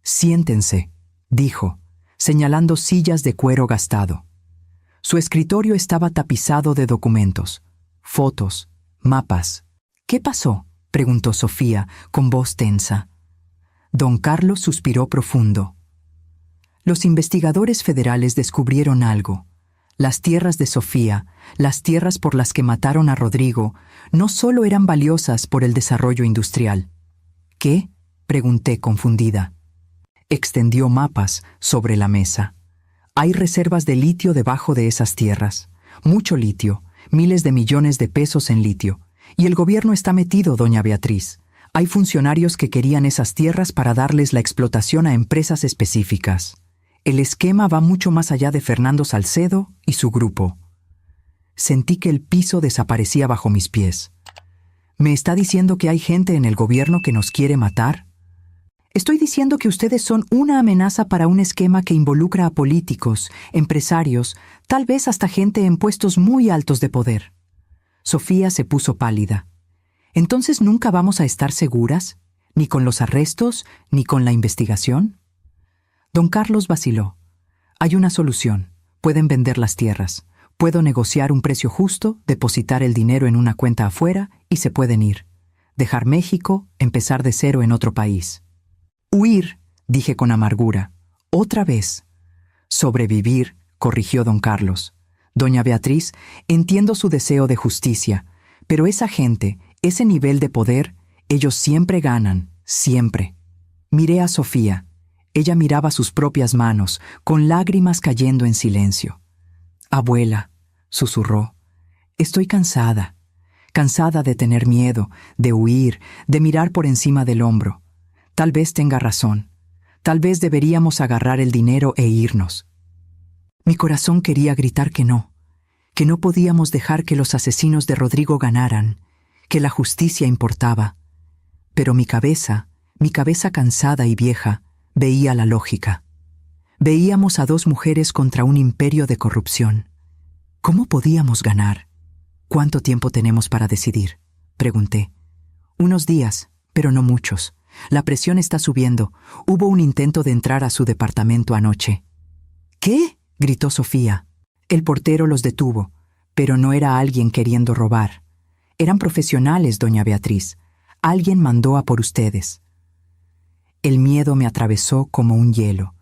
«Siéntense», dijo, señalando sillas de cuero gastado. Su escritorio estaba tapizado de documentos, fotos, mapas. «¿Qué pasó?», preguntó Sofía, con voz tensa. Don Carlos suspiró profundo. «Los investigadores federales descubrieron algo. Las tierras de Sofía, las tierras por las que mataron a Rodrigo, no solo eran valiosas por el desarrollo industrial». «¿Qué?», pregunté confundida. Extendió mapas sobre la mesa. Hay reservas de litio debajo de esas tierras. Mucho litio, miles de millones de pesos en litio. Y el gobierno está metido, doña Beatriz. Hay funcionarios que querían esas tierras para darles la explotación a empresas específicas. El esquema va mucho más allá de Fernando Salcedo y su grupo. Sentí que el piso desaparecía bajo mis pies. ¿Me está diciendo que hay gente en el gobierno que nos quiere matar? Estoy diciendo que ustedes son una amenaza para un esquema que involucra a políticos, empresarios, tal vez hasta gente en puestos muy altos de poder. Sofía se puso pálida. ¿Entonces nunca vamos a estar seguras? ¿Ni con los arrestos, ni con la investigación? Don Carlos vaciló. Hay una solución. Pueden vender las tierras. Puedo negociar un precio justo, depositar el dinero en una cuenta afuera y se pueden ir. Dejar México, empezar de cero en otro país. Huir, dije con amargura. Otra vez. Sobrevivir, corrigió don Carlos. Doña Beatriz, entiendo su deseo de justicia, pero esa gente, ese nivel de poder, ellos siempre ganan, siempre. Miré a Sofía. Ella miraba sus propias manos, con lágrimas cayendo en silencio. Abuela, susurró, estoy cansada. Cansada de tener miedo, de huir, de mirar por encima del hombro. Tal vez tenga razón. Tal vez deberíamos agarrar el dinero e irnos. Mi corazón quería gritar que no podíamos dejar que los asesinos de Rodrigo ganaran, que la justicia importaba. Pero mi cabeza cansada y vieja, veía la lógica. Veíamos a dos mujeres contra un imperio de corrupción. ¿Cómo podíamos ganar? ¿Cuánto tiempo tenemos para decidir?, pregunté. Unos días, pero no muchos. La presión está subiendo. Hubo un intento de entrar a su departamento anoche. ¿Qué?, gritó Sofía. El portero los detuvo, pero no era alguien queriendo robar. Eran profesionales, doña Beatriz. Alguien mandó a por ustedes. El miedo me atravesó como un hielo.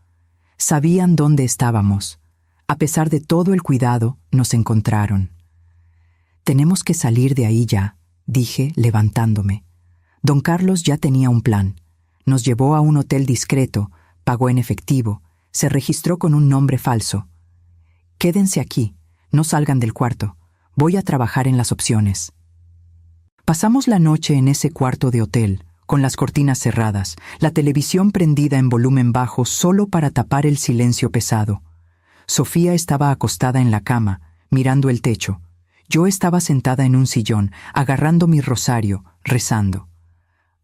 Sabían dónde estábamos. A pesar de todo el cuidado, nos encontraron. Tenemos que salir de ahí ya, dije, levantándome. Don Carlos ya tenía un plan. Nos llevó a un hotel discreto, pagó en efectivo, se registró con un nombre falso. Quédense aquí, no salgan del cuarto. Voy a trabajar en las opciones. Pasamos la noche en ese cuarto de hotel, con las cortinas cerradas, la televisión prendida en volumen bajo solo para tapar el silencio pesado. Sofía estaba acostada en la cama, mirando el techo. Yo estaba sentada en un sillón, agarrando mi rosario, rezando.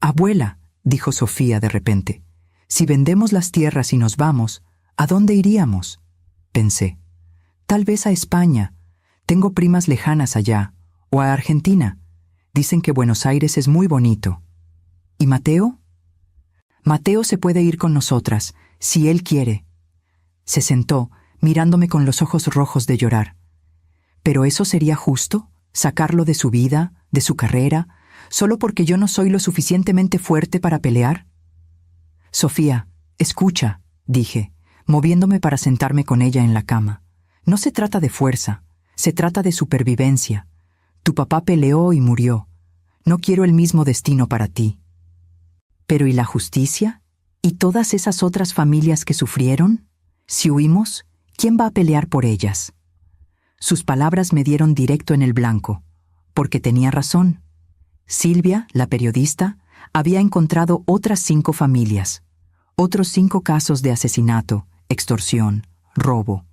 «Abuela», dijo Sofía de repente, «si vendemos las tierras y nos vamos, ¿a dónde iríamos?», pensé. «Tal vez a España. Tengo primas lejanas allá. O a Argentina. Dicen que Buenos Aires es muy bonito. ¿Y Mateo?». «Mateo se puede ir con nosotras, si él quiere». Se sentó, mirándome con los ojos rojos de llorar. ¿Pero eso sería justo? ¿Sacarlo de su vida, de su carrera, solo porque yo no soy lo suficientemente fuerte para pelear? «Sofía, escucha», dije, moviéndome para sentarme con ella en la cama. «No se trata de fuerza, se trata de supervivencia. Tu papá peleó y murió. No quiero el mismo destino para ti». «¿Pero y la justicia? ¿Y todas esas otras familias que sufrieron? Si huimos, ¿quién va a pelear por ellas?». Sus palabras me dieron directo en el blanco, porque tenía razón. Silvia, la periodista, había encontrado otras 5 familias, otros 5 casos de asesinato, extorsión, robo.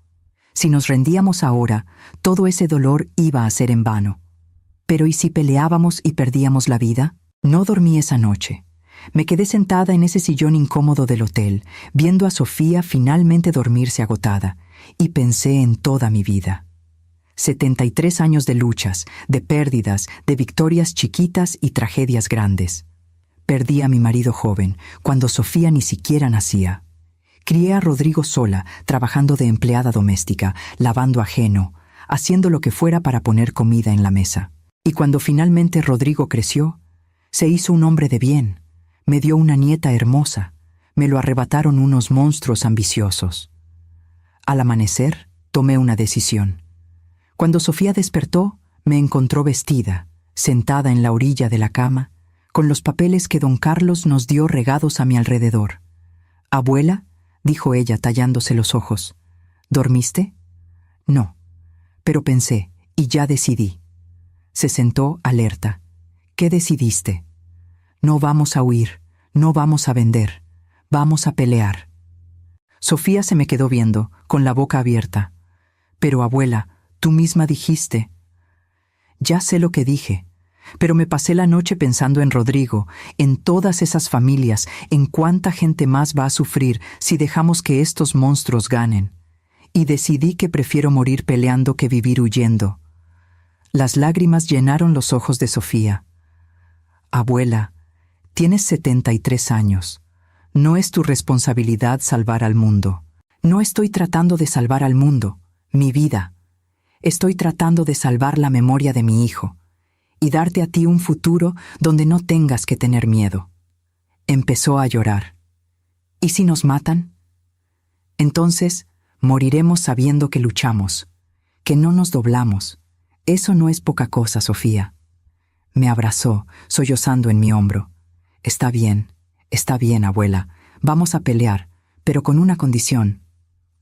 Si nos rendíamos ahora, todo ese dolor iba a ser en vano. Pero ¿y si peleábamos y perdíamos la vida? No dormí esa noche. Me quedé sentada en ese sillón incómodo del hotel, viendo a Sofía finalmente dormirse agotada, y pensé en toda mi vida. 73 años de luchas, de pérdidas, de victorias chiquitas y tragedias grandes. Perdí a mi marido joven, cuando Sofía ni siquiera nacía. Crié a Rodrigo sola, trabajando de empleada doméstica, lavando ajeno, haciendo lo que fuera para poner comida en la mesa. Y cuando finalmente Rodrigo creció, se hizo un hombre de bien. Me dio una nieta hermosa. Me lo arrebataron unos monstruos ambiciosos. Al amanecer, tomé una decisión. Cuando Sofía despertó, me encontró vestida, sentada en la orilla de la cama, con los papeles que don Carlos nos dio regados a mi alrededor. «Abuela», dijo ella tallándose los ojos, ¿Dormiste? No, pero pensé, y ya decidí. Se sentó alerta. ¿Qué decidiste? No vamos a huir, no vamos a vender, vamos a pelear. Sofía se me quedó viendo, con la boca abierta. Pero abuela, tú misma dijiste. Ya sé lo que dije, pero me pasé la noche pensando en Rodrigo, en todas esas familias, en cuánta gente más va a sufrir si dejamos que estos monstruos ganen. Y decidí que prefiero morir peleando que vivir huyendo. Las lágrimas llenaron los ojos de Sofía. Abuela, tienes 73 años. No es tu responsabilidad salvar al mundo. No estoy tratando de salvar al mundo, mi vida. Estoy tratando de salvar la memoria de mi hijo y darte a ti un futuro donde no tengas que tener miedo. Empezó a llorar. ¿Y si nos matan? Entonces, moriremos sabiendo que luchamos, que no nos doblamos. Eso no es poca cosa, Sofía. Me abrazó, sollozando en mi hombro. Está bien, abuela. Vamos a pelear, pero con una condición.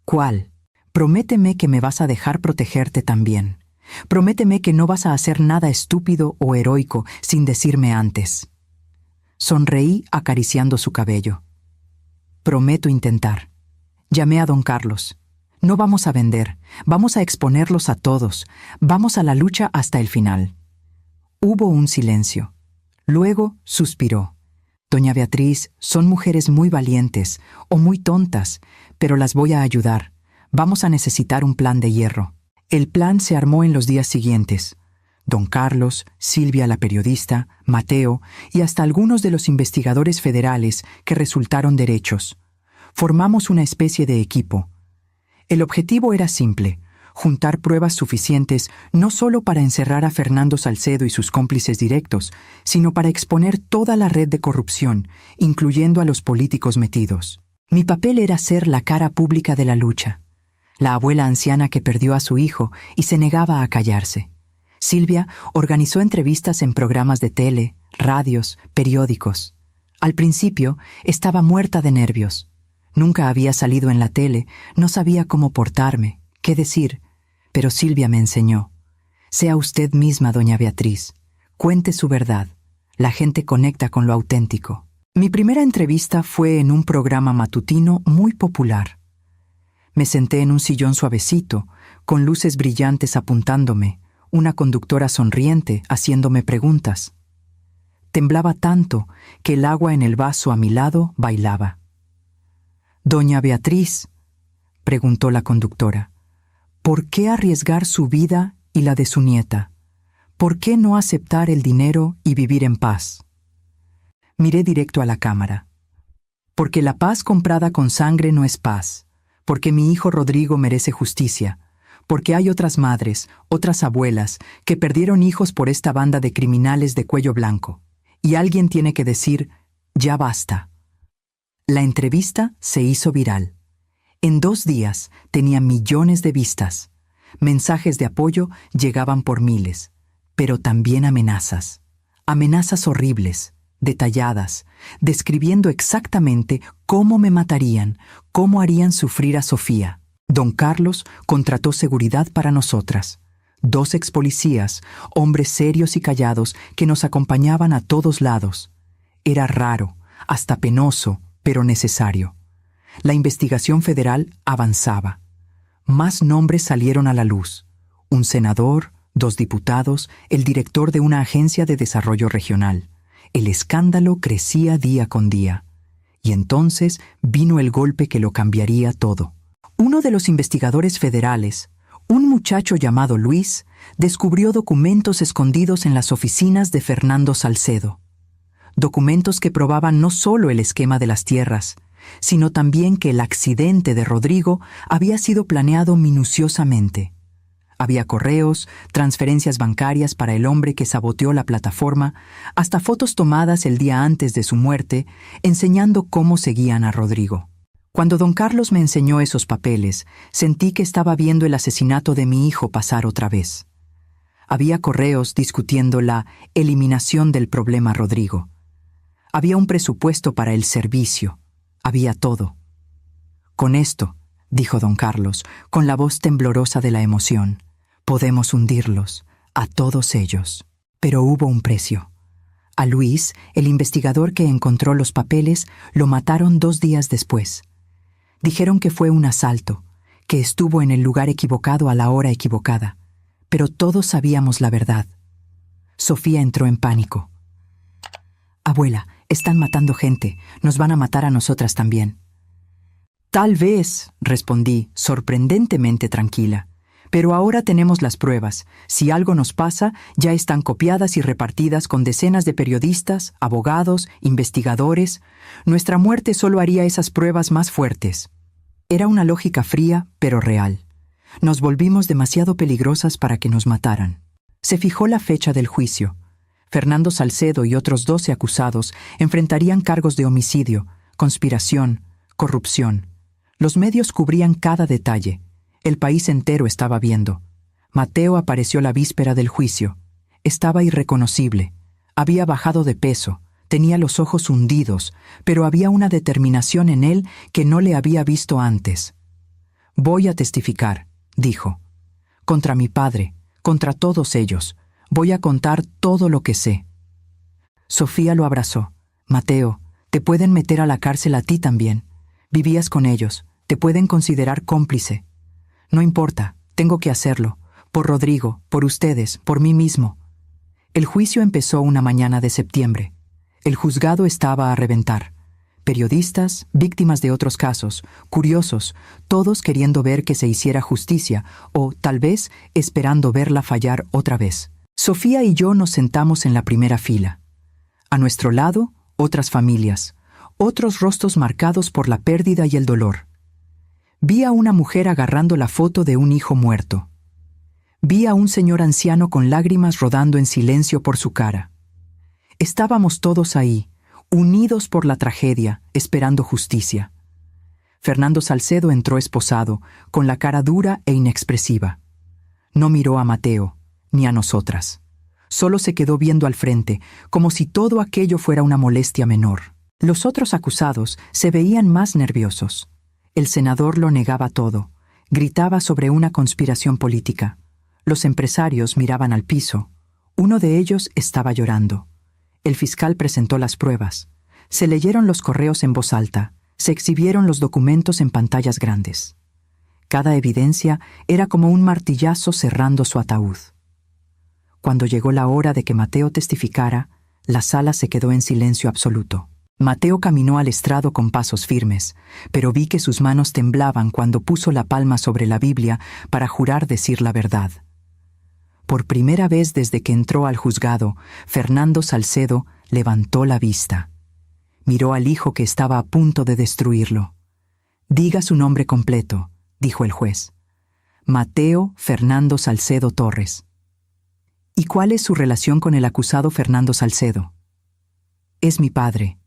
¿Cuál? Prométeme que me vas a dejar protegerte también. Prométeme que no vas a hacer nada estúpido o heroico sin decirme antes. Sonreí acariciando su cabello. Prometo intentar. Llamé a don Carlos. No vamos a vender, vamos a exponerlos a todos, vamos a la lucha hasta el final. Hubo un silencio. Luego suspiró. Doña Beatriz, son mujeres muy valientes o muy tontas, pero las voy a ayudar. Vamos a necesitar un plan de hierro. El plan se armó en los días siguientes. Don Carlos, Silvia la periodista, Mateo y hasta algunos de los investigadores federales que resultaron derechos. Formamos una especie de equipo. El objetivo era simple: juntar pruebas suficientes no solo para encerrar a Fernando Salcedo y sus cómplices directos, sino para exponer toda la red de corrupción, incluyendo a los políticos metidos. Mi papel era ser la cara pública de la lucha, la abuela anciana que perdió a su hijo y se negaba a callarse. Silvia organizó entrevistas en programas de tele, radios, periódicos. Al principio estaba muerta de nervios. Nunca había salido en la tele, no sabía cómo portarme, qué decir, pero Silvia me enseñó. Sea usted misma, doña Beatriz. Cuente su verdad. La gente conecta con lo auténtico. Mi primera entrevista fue en un programa matutino muy popular. Me senté en un sillón suavecito, con luces brillantes apuntándome, una conductora sonriente haciéndome preguntas. Temblaba tanto que el agua en el vaso a mi lado bailaba. «Doña Beatriz», preguntó la conductora, «¿por qué arriesgar su vida y la de su nieta? ¿Por qué no aceptar el dinero y vivir en paz?» Miré directo a la cámara. «Porque la paz comprada con sangre no es paz. Porque mi hijo Rodrigo merece justicia. Porque hay otras madres, otras abuelas, que perdieron hijos por esta banda de criminales de cuello blanco. Y alguien tiene que decir, ya basta». La entrevista se hizo viral. En 2 días tenía millones de vistas. Mensajes de apoyo llegaban por miles, pero también amenazas. Amenazas horribles, detalladas, describiendo exactamente cómo me matarían, cómo harían sufrir a Sofía. Don Carlos contrató seguridad para nosotras. 2 expolicías, hombres serios y callados que nos acompañaban a todos lados. Era raro, hasta penoso, pero necesario. La investigación federal avanzaba. Más nombres salieron a la luz. Un senador, 2 diputados, el director de una agencia de desarrollo regional. El escándalo crecía día con día. Y entonces vino el golpe que lo cambiaría todo. Uno de los investigadores federales, un muchacho llamado Luis, descubrió documentos escondidos en las oficinas de Fernando Salcedo. Documentos que probaban no solo el esquema de las tierras, sino también que el accidente de Rodrigo había sido planeado minuciosamente. Había correos, transferencias bancarias para el hombre que saboteó la plataforma, hasta fotos tomadas el día antes de su muerte, enseñando cómo seguían a Rodrigo. Cuando don Carlos me enseñó esos papeles, sentí que estaba viendo el asesinato de mi hijo pasar otra vez. Había correos discutiendo la eliminación del problema Rodrigo. Había un presupuesto para el servicio. Había todo. Con esto, dijo don Carlos, con la voz temblorosa de la emoción. Podemos hundirlos, a todos ellos. Pero hubo un precio. A Luis, el investigador que encontró los papeles, lo mataron 2 días después. Dijeron que fue un asalto, que estuvo en el lugar equivocado a la hora equivocada. Pero todos sabíamos la verdad. Sofía entró en pánico. Abuela, están matando gente. Nos van a matar a nosotras también. Tal vez, respondí, sorprendentemente tranquila. Pero ahora tenemos las pruebas. Si algo nos pasa, ya están copiadas y repartidas con decenas de periodistas, abogados, investigadores. Nuestra muerte solo haría esas pruebas más fuertes. Era una lógica fría, pero real. Nos volvimos demasiado peligrosas para que nos mataran. Se fijó la fecha del juicio. Fernando Salcedo y otros 12 acusados enfrentarían cargos de homicidio, conspiración, corrupción. Los medios cubrían cada detalle. El país entero estaba viendo. Mateo apareció la víspera del juicio. Estaba irreconocible. Había bajado de peso. Tenía los ojos hundidos, pero había una determinación en él que no le había visto antes. Voy a testificar, dijo. Contra mi padre, contra todos ellos. Voy a contar todo lo que sé. Sofía lo abrazó. Mateo, te pueden meter a la cárcel a ti también. Vivías con ellos. Te pueden considerar cómplice. No importa, tengo que hacerlo. Por Rodrigo, por ustedes, por mí mismo. El juicio empezó una mañana de septiembre. El juzgado estaba a reventar. Periodistas, víctimas de otros casos, curiosos, todos queriendo ver que se hiciera justicia o, tal vez, esperando verla fallar otra vez. Sofía y yo nos sentamos en la primera fila. A nuestro lado, otras familias, otros rostros marcados por la pérdida y el dolor. Vi a una mujer agarrando la foto de un hijo muerto. Vi a un señor anciano con lágrimas rodando en silencio por su cara. Estábamos todos ahí, unidos por la tragedia, esperando justicia. Fernando Salcedo entró esposado, con la cara dura e inexpresiva. No miró a Mateo, ni a nosotras. Solo se quedó viendo al frente, como si todo aquello fuera una molestia menor. Los otros acusados se veían más nerviosos. El senador lo negaba todo. Gritaba sobre una conspiración política. Los empresarios miraban al piso. Uno de ellos estaba llorando. El fiscal presentó las pruebas. Se leyeron los correos en voz alta. Se exhibieron los documentos en pantallas grandes. Cada evidencia era como un martillazo cerrando su ataúd. Cuando llegó la hora de que Mateo testificara, la sala se quedó en silencio absoluto. Mateo caminó al estrado con pasos firmes, pero vi que sus manos temblaban cuando puso la palma sobre la Biblia para jurar decir la verdad. Por primera vez desde que entró al juzgado, Fernando Salcedo levantó la vista. Miró al hijo que estaba a punto de destruirlo. «Diga su nombre completo», dijo el juez. «Mateo Fernando Salcedo Torres». «¿Y cuál es su relación con el acusado Fernando Salcedo?» «Es mi padre».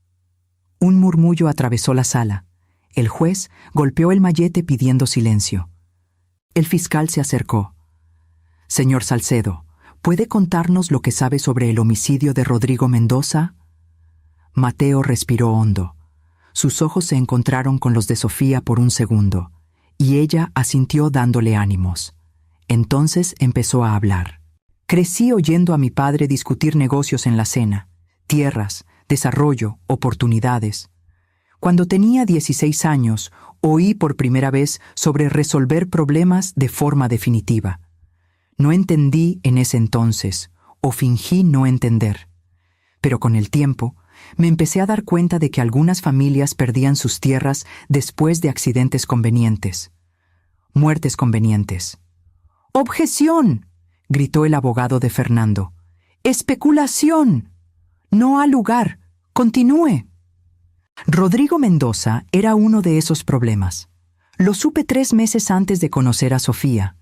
Un murmullo atravesó la sala. El juez golpeó el mallete pidiendo silencio. El fiscal se acercó. «Señor Salcedo, ¿puede contarnos lo que sabe sobre el homicidio de Rodrigo Mendoza?» Mateo respiró hondo. Sus ojos se encontraron con los de Sofía por un segundo, y ella asintió dándole ánimos. Entonces empezó a hablar. «Crecí oyendo a mi padre discutir negocios en la cena, tierras, desarrollo, oportunidades. Cuando tenía 16 años, oí por primera vez sobre resolver problemas de forma definitiva. No entendí en ese entonces, o fingí no entender. Pero con el tiempo, me empecé a dar cuenta de que algunas familias perdían sus tierras después de accidentes convenientes. Muertes convenientes. «¡Objeción!», gritó el abogado de Fernando. «¡Especulación! No ha lugar. Continúe». Rodrigo Mendoza era uno de esos problemas. Lo supe 3 meses antes de conocer a Sofía.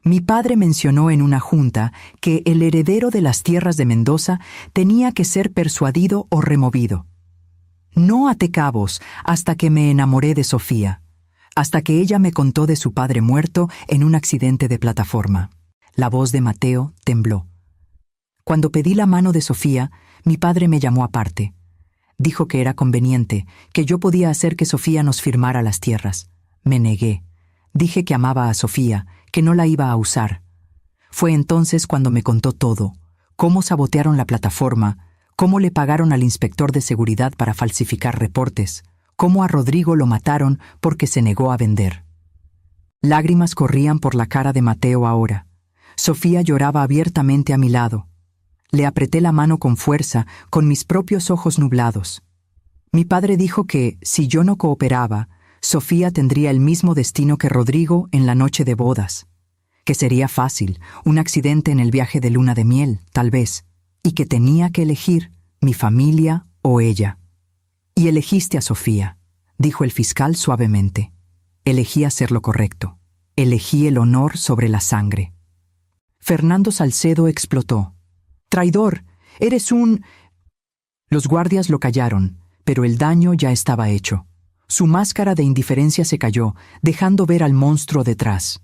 Mi padre mencionó en una junta que el heredero de las tierras de Mendoza tenía que ser persuadido o removido. No até cabos hasta que me enamoré de Sofía, hasta que ella me contó de su padre muerto en un accidente de plataforma. La voz de Mateo tembló. Cuando pedí la mano de Sofía, mi padre me llamó aparte. Dijo que era conveniente, que yo podía hacer que Sofía nos firmara las tierras. Me negué. Dije que amaba a Sofía, que no la iba a usar. Fue entonces cuando me contó todo, cómo sabotearon la plataforma, cómo le pagaron al inspector de seguridad para falsificar reportes, cómo a Rodrigo lo mataron porque se negó a vender. Lágrimas corrían por la cara de Mateo ahora. Sofía lloraba abiertamente a mi lado. Le apreté la mano con fuerza, con mis propios ojos nublados. Mi padre dijo que, si yo no cooperaba, Sofía tendría el mismo destino que Rodrigo en la noche de bodas. Que sería fácil, un accidente en el viaje de luna de miel, tal vez, y que tenía que elegir mi familia o ella. Y elegiste a Sofía, dijo el fiscal suavemente. Elegí hacer lo correcto. Elegí el honor sobre la sangre. Fernando Salcedo explotó. «¡Traidor! ¡Eres un...!». Los guardias lo callaron, pero el daño ya estaba hecho. Su máscara de indiferencia se cayó, dejando ver al monstruo detrás.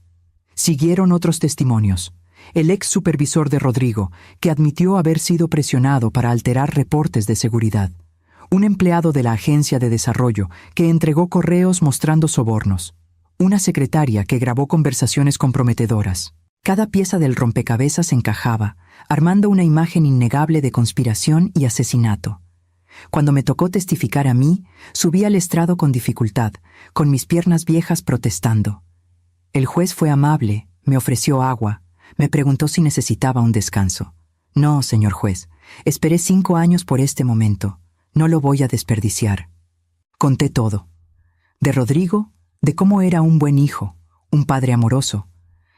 Siguieron otros testimonios. El ex supervisor de Rodrigo, que admitió haber sido presionado para alterar reportes de seguridad. Un empleado de la agencia de desarrollo que entregó correos mostrando sobornos. Una secretaria que grabó conversaciones comprometedoras. Cada pieza del rompecabezas encajaba, armando una imagen innegable de conspiración y asesinato. Cuando me tocó testificar a mí, subí al estrado con dificultad, con mis piernas viejas protestando. El juez fue amable, me ofreció agua, me preguntó si necesitaba un descanso. «No, señor juez, esperé 5 años por este momento. No lo voy a desperdiciar». Conté todo. De Rodrigo, de cómo era un buen hijo, un padre amoroso,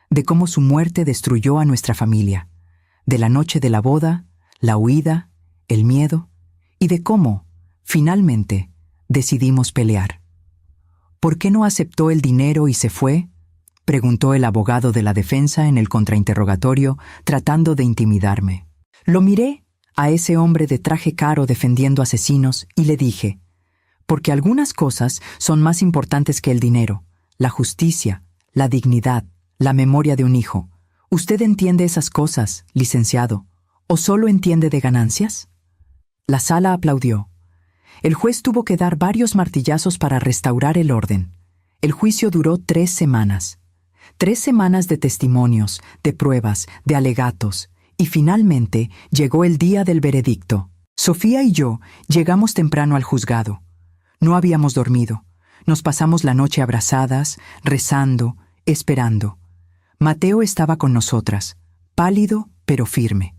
de cómo su muerte destruyó a nuestra familia, de la noche de la boda, la huida, el miedo, y de cómo, finalmente, decidimos pelear. «¿Por qué no aceptó el dinero y se fue?», preguntó el abogado de la defensa en el contrainterrogatorio, tratando de intimidarme. Lo miré a ese hombre de traje caro defendiendo asesinos y le dije, «Porque algunas cosas son más importantes que el dinero, la justicia, la dignidad, la memoria de un hijo. ¿Usted entiende esas cosas, licenciado, o solo entiende de ganancias?». La sala aplaudió. El juez tuvo que dar varios martillazos para restaurar el orden. El juicio duró 3 semanas. 3 semanas de testimonios, de pruebas, de alegatos, y finalmente llegó el día del veredicto. Sofía y yo llegamos temprano al juzgado. No habíamos dormido. Nos pasamos la noche abrazadas, rezando, esperando. Mateo estaba con nosotras, pálido pero firme.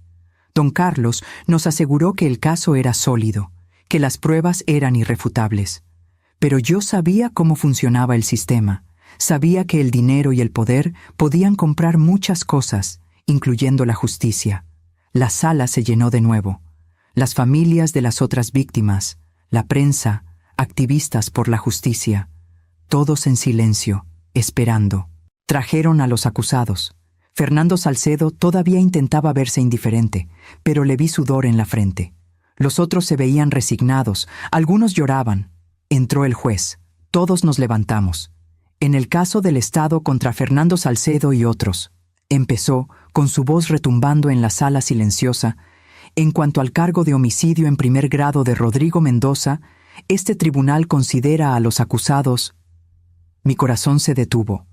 Don Carlos nos aseguró que el caso era sólido, que las pruebas eran irrefutables. Pero yo sabía cómo funcionaba el sistema. Sabía que el dinero y el poder podían comprar muchas cosas, incluyendo la justicia. La sala se llenó de nuevo. Las familias de las otras víctimas, la prensa, activistas por la justicia, todos en silencio, esperando. Trajeron a los acusados. Fernando Salcedo todavía intentaba verse indiferente, pero le vi sudor en la frente. Los otros se veían resignados, algunos lloraban. Entró el juez. Todos nos levantamos. En el caso del Estado contra Fernando Salcedo y otros, empezó, con su voz retumbando en la sala silenciosa, en cuanto al cargo de homicidio en primer grado de Rodrigo Mendoza, este tribunal considera a los acusados. Mi corazón se detuvo.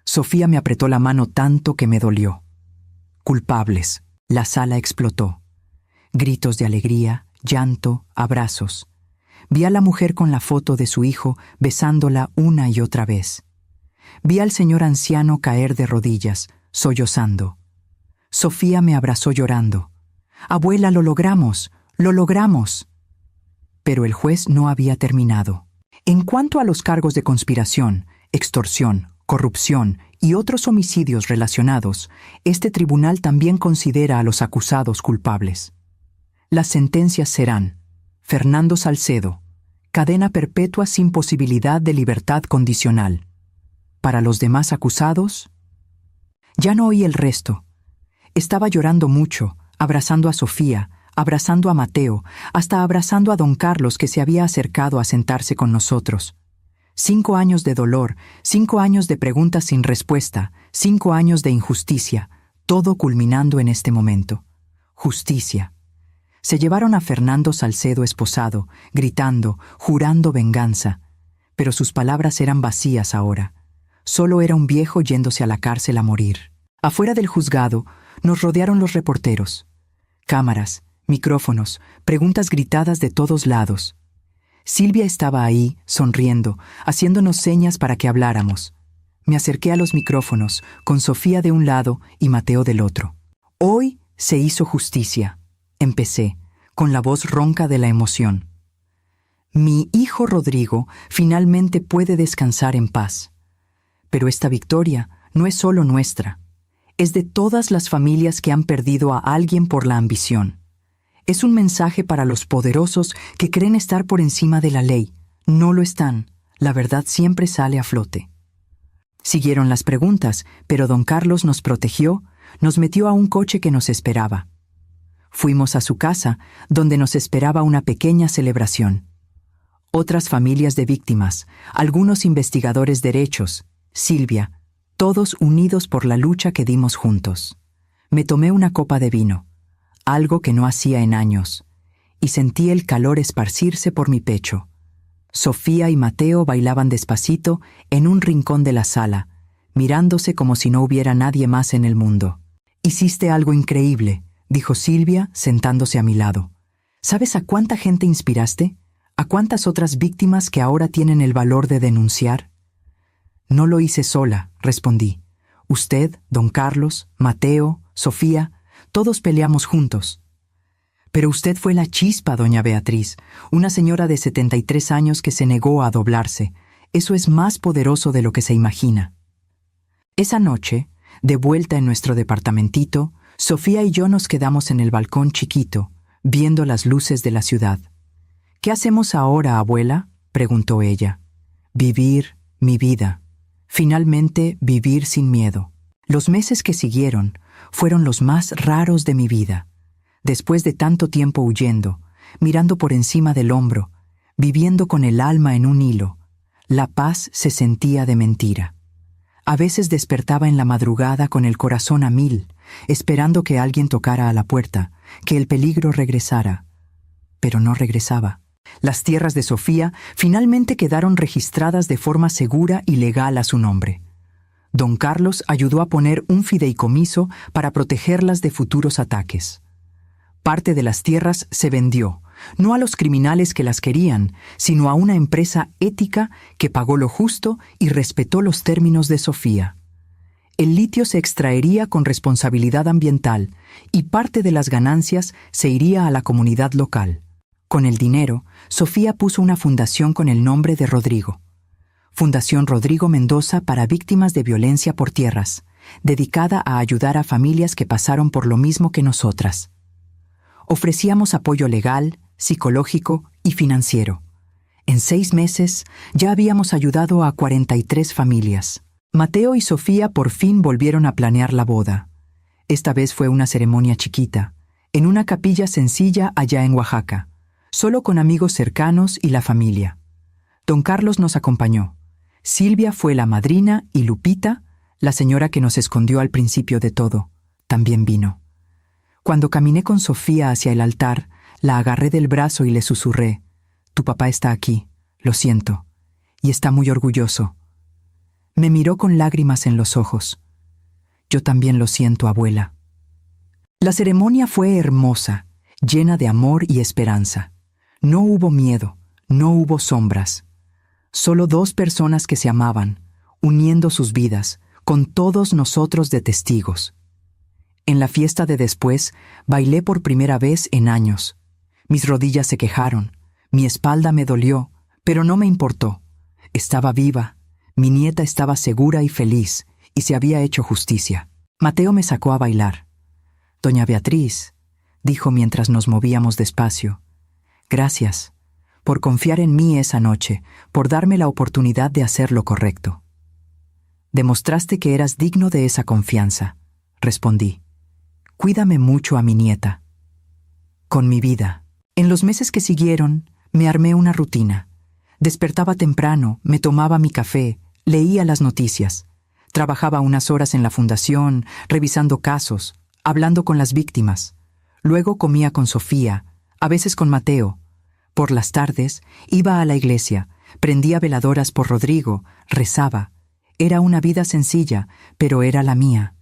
Sofía me apretó la mano tanto que me dolió. Culpables. La sala explotó. Gritos de alegría, llanto, abrazos. Vi a la mujer con la foto de su hijo besándola una y otra vez. Vi al señor anciano caer de rodillas, sollozando. Sofía me abrazó llorando. «Abuela, lo logramos, lo logramos». Pero el juez no había terminado. En cuanto a los cargos de conspiración, extorsión, corrupción y otros homicidios relacionados, este tribunal también considera a los acusados culpables. Las sentencias serán: Fernando Salcedo, cadena perpetua sin posibilidad de libertad condicional. Para los demás acusados, ya no oí el resto. Estaba llorando mucho, abrazando a Sofía, abrazando a Mateo, hasta abrazando a don Carlos, que se había acercado a sentarse con nosotros. 5 años de dolor, 5 años de preguntas sin respuesta, 5 años de injusticia, todo culminando en este momento. Justicia. Se llevaron a Fernando Salcedo esposado, gritando, jurando venganza, pero sus palabras eran vacías ahora. Solo era un viejo yéndose a la cárcel a morir. Afuera del juzgado, nos rodearon los reporteros. Cámaras, micrófonos, preguntas gritadas de todos lados. Silvia estaba ahí, sonriendo, haciéndonos señas para que habláramos. Me acerqué a los micrófonos, con Sofía de un lado y Mateo del otro. Hoy se hizo justicia. Empecé, con la voz ronca de la emoción. Mi hijo Rodrigo finalmente puede descansar en paz. Pero esta victoria no es solo nuestra. Es de todas las familias que han perdido a alguien por la ambición. Es un mensaje para los poderosos que creen estar por encima de la ley. No lo están. La verdad siempre sale a flote. Siguieron las preguntas, pero don Carlos nos protegió, nos metió a un coche que nos esperaba. Fuimos a su casa, donde nos esperaba una pequeña celebración. Otras familias de víctimas, algunos investigadores derechos, Silvia, todos unidos por la lucha que dimos juntos. Me tomé una copa de vino, algo que no hacía en años, y sentí el calor esparcirse por mi pecho. Sofía y Mateo bailaban despacito en un rincón de la sala, mirándose como si no hubiera nadie más en el mundo. «Hiciste algo increíble», dijo Silvia, sentándose a mi lado. «¿Sabes a cuánta gente inspiraste? ¿A cuántas otras víctimas que ahora tienen el valor de denunciar?» «No lo hice sola», respondí. «Usted, don Carlos, Mateo, Sofía, todos peleamos juntos». «Pero usted fue la chispa, doña Beatriz, una señora de 73 años que se negó a doblarse. Eso es más poderoso de lo que se imagina». Esa noche, de vuelta en nuestro departamentito, Sofía y yo nos quedamos en el balcón chiquito, viendo las luces de la ciudad. «¿Qué hacemos ahora, abuela?», preguntó ella. «Vivir mi vida. Finalmente vivir sin miedo». Los meses que siguieron fueron los más raros de mi vida. Después de tanto tiempo huyendo, mirando por encima del hombro, viviendo con el alma en un hilo, la paz se sentía de mentira. A veces despertaba en la madrugada con el corazón a 1000, esperando que alguien tocara a la puerta, que el peligro regresara. Pero no regresaba. Las tierras de Sofía finalmente quedaron registradas de forma segura y legal a su nombre. Don Carlos ayudó a poner un fideicomiso para protegerlas de futuros ataques. Parte de las tierras se vendió, no a los criminales que las querían, sino a una empresa ética que pagó lo justo y respetó los términos de Sofía. El litio se extraería con responsabilidad ambiental y parte de las ganancias se iría a la comunidad local. Con el dinero, Sofía puso una fundación con el nombre de Rodrigo. Fundación Rodrigo Mendoza para víctimas de violencia por tierras, dedicada a ayudar a familias que pasaron por lo mismo que nosotras. Ofrecíamos apoyo legal, psicológico y financiero. En 6 meses ya habíamos ayudado a 43 familias. Mateo y Sofía por fin volvieron a planear la boda. Esta vez fue una ceremonia chiquita, en una capilla sencilla allá en Oaxaca, solo con amigos cercanos y la familia. Don Carlos nos acompañó. Silvia fue la madrina y Lupita, la señora que nos escondió al principio de todo, también vino. Cuando caminé con Sofía hacia el altar, la agarré del brazo y le susurré: «Tu papá está aquí, lo siento, y está muy orgulloso». Me miró con lágrimas en los ojos. «Yo también lo siento, abuela». La ceremonia fue hermosa, llena de amor y esperanza. No hubo miedo, no hubo sombras. Solo 2 personas que se amaban, uniendo sus vidas, con todos nosotros de testigos. En la fiesta de después, bailé por primera vez en años. Mis rodillas se quejaron, mi espalda me dolió, pero no me importó. Estaba viva, mi nieta estaba segura y feliz, y se había hecho justicia. Mateo me sacó a bailar. «Doña Beatriz», dijo mientras nos movíamos despacio, «gracias por confiar en mí esa noche, por darme la oportunidad de hacer lo correcto». «Demostraste que eras digno de esa confianza», respondí. «Cuídame mucho a mi nieta». «Con mi vida». En los meses que siguieron, me armé una rutina. Despertaba temprano, me tomaba mi café, leía las noticias. Trabajaba unas horas en la fundación, revisando casos, hablando con las víctimas. Luego comía con Sofía, a veces con Mateo. Por las tardes, iba a la iglesia, prendía veladoras por Rodrigo, rezaba. Era una vida sencilla, pero era la mía,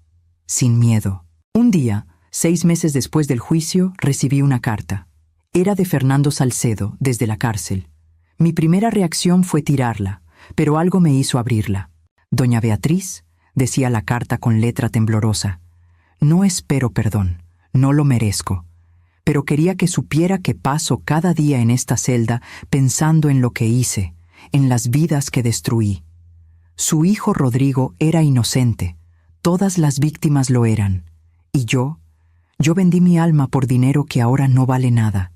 sin miedo. Un día, 6 meses después del juicio, recibí una carta. Era de Fernando Salcedo, desde la cárcel. Mi primera reacción fue tirarla, pero algo me hizo abrirla. Doña Beatriz, decía la carta con letra temblorosa, no espero perdón, no lo merezco, pero quería que supiera que paso cada día en esta celda pensando en lo que hice, en las vidas que destruí. Su hijo Rodrigo era inocente, todas las víctimas lo eran, y yo vendí mi alma por dinero que ahora no vale nada.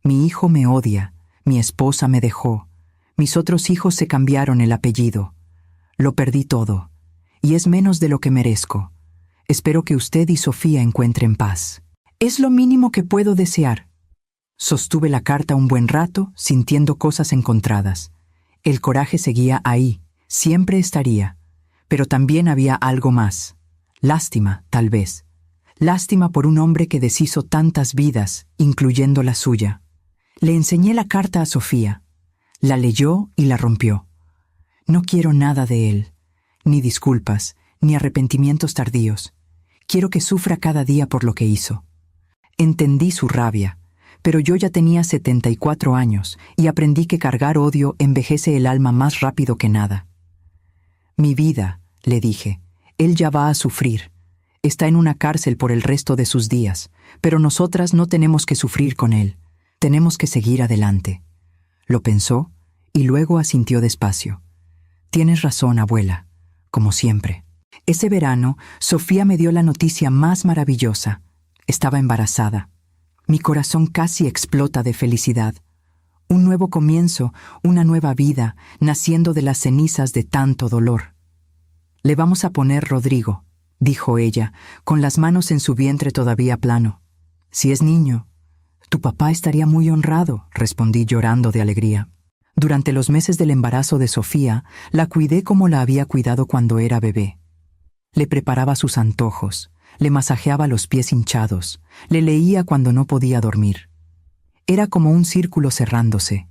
Mi hijo me odia, mi esposa me dejó, mis otros hijos se cambiaron el apellido. Lo perdí todo, y es menos de lo que merezco. Espero que usted y Sofía encuentren paz. Es lo mínimo que puedo desear. Sostuve la carta un buen rato, sintiendo cosas encontradas. El coraje seguía ahí, siempre estaría, pero también había algo más. Lástima, tal vez. Lástima por un hombre que deshizo tantas vidas, incluyendo la suya. Le enseñé la carta a Sofía. La leyó y la rompió. No quiero nada de él, ni disculpas, ni arrepentimientos tardíos. Quiero que sufra cada día por lo que hizo. Entendí su rabia, pero yo ya tenía 74 años y aprendí que cargar odio envejece el alma más rápido que nada. Mi vida, le dije, él ya va a sufrir. Está en una cárcel por el resto de sus días, pero nosotras no tenemos que sufrir con él. Tenemos que seguir adelante. Lo pensó y luego asintió despacio. Tienes razón, abuela, como siempre. Ese verano, Sofía me dio la noticia más maravillosa. Estaba embarazada. Mi corazón casi explota de felicidad. Un nuevo comienzo, una nueva vida, naciendo de las cenizas de tanto dolor. Le vamos a poner Rodrigo, dijo ella, con las manos en su vientre todavía plano. Si es niño, tu papá estaría muy honrado, respondí llorando de alegría. Durante los meses del embarazo de Sofía, la cuidé como la había cuidado cuando era bebé. Le preparaba sus antojos, le masajeaba los pies hinchados, le leía cuando no podía dormir. Era como un círculo cerrándose.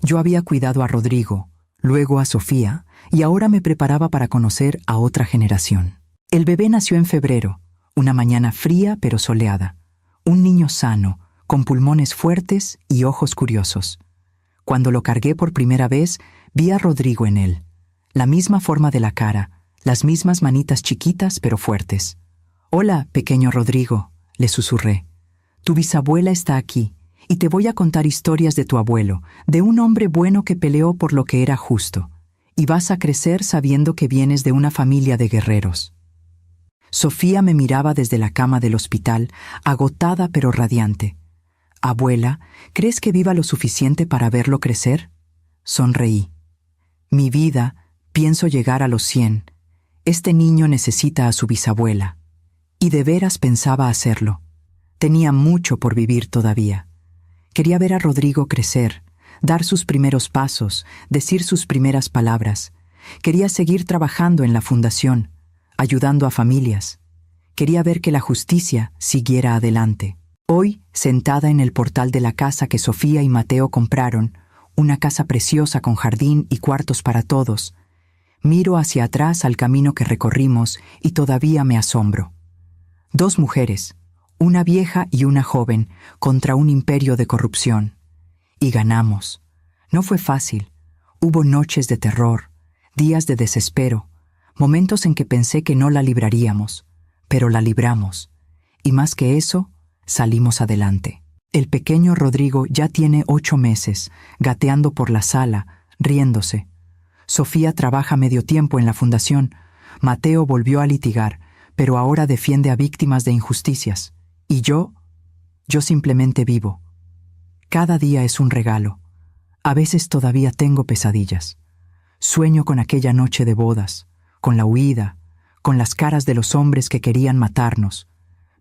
Yo había cuidado a Rodrigo, luego a Sofía, y ahora me preparaba para conocer a otra generación. El bebé nació en febrero, una mañana fría pero soleada. Un niño sano, con pulmones fuertes y ojos curiosos. Cuando lo cargué por primera vez, vi a Rodrigo en él. La misma forma de la cara, las mismas manitas chiquitas pero fuertes. «Hola, pequeño Rodrigo», le susurré. «Tu bisabuela está aquí, y te voy a contar historias de tu abuelo, de un hombre bueno que peleó por lo que era justo, y vas a crecer sabiendo que vienes de una familia de guerreros». Sofía me miraba desde la cama del hospital, agotada pero radiante. «Abuela, ¿crees que viva lo suficiente para verlo crecer?» Sonreí. «Mi vida, pienso llegar a los 100. Este niño necesita a su bisabuela». Y de veras pensaba hacerlo. Tenía mucho por vivir todavía. Quería ver a Rodrigo crecer, dar sus primeros pasos, decir sus primeras palabras. Quería seguir trabajando en la fundación, ayudando a familias. Quería ver que la justicia siguiera adelante. Hoy, sentada en el portal de la casa que Sofía y Mateo compraron, una casa preciosa con jardín y cuartos para todos, miro hacia atrás al camino que recorrimos y todavía me asombro. 2 mujeres, una vieja y una joven, contra un imperio de corrupción. Y ganamos. No fue fácil. Hubo noches de terror, días de desespero, momentos en que pensé que no la libraríamos, pero la libramos. Y más que eso, salimos adelante. El pequeño Rodrigo ya tiene 8 meses, gateando por la sala, riéndose. Sofía trabaja medio tiempo en la fundación. Mateo volvió a litigar, pero ahora defiende a víctimas de injusticias. Y yo simplemente vivo. Cada día es un regalo. A veces todavía tengo pesadillas. Sueño con aquella noche de bodas, con la huida, con las caras de los hombres que querían matarnos.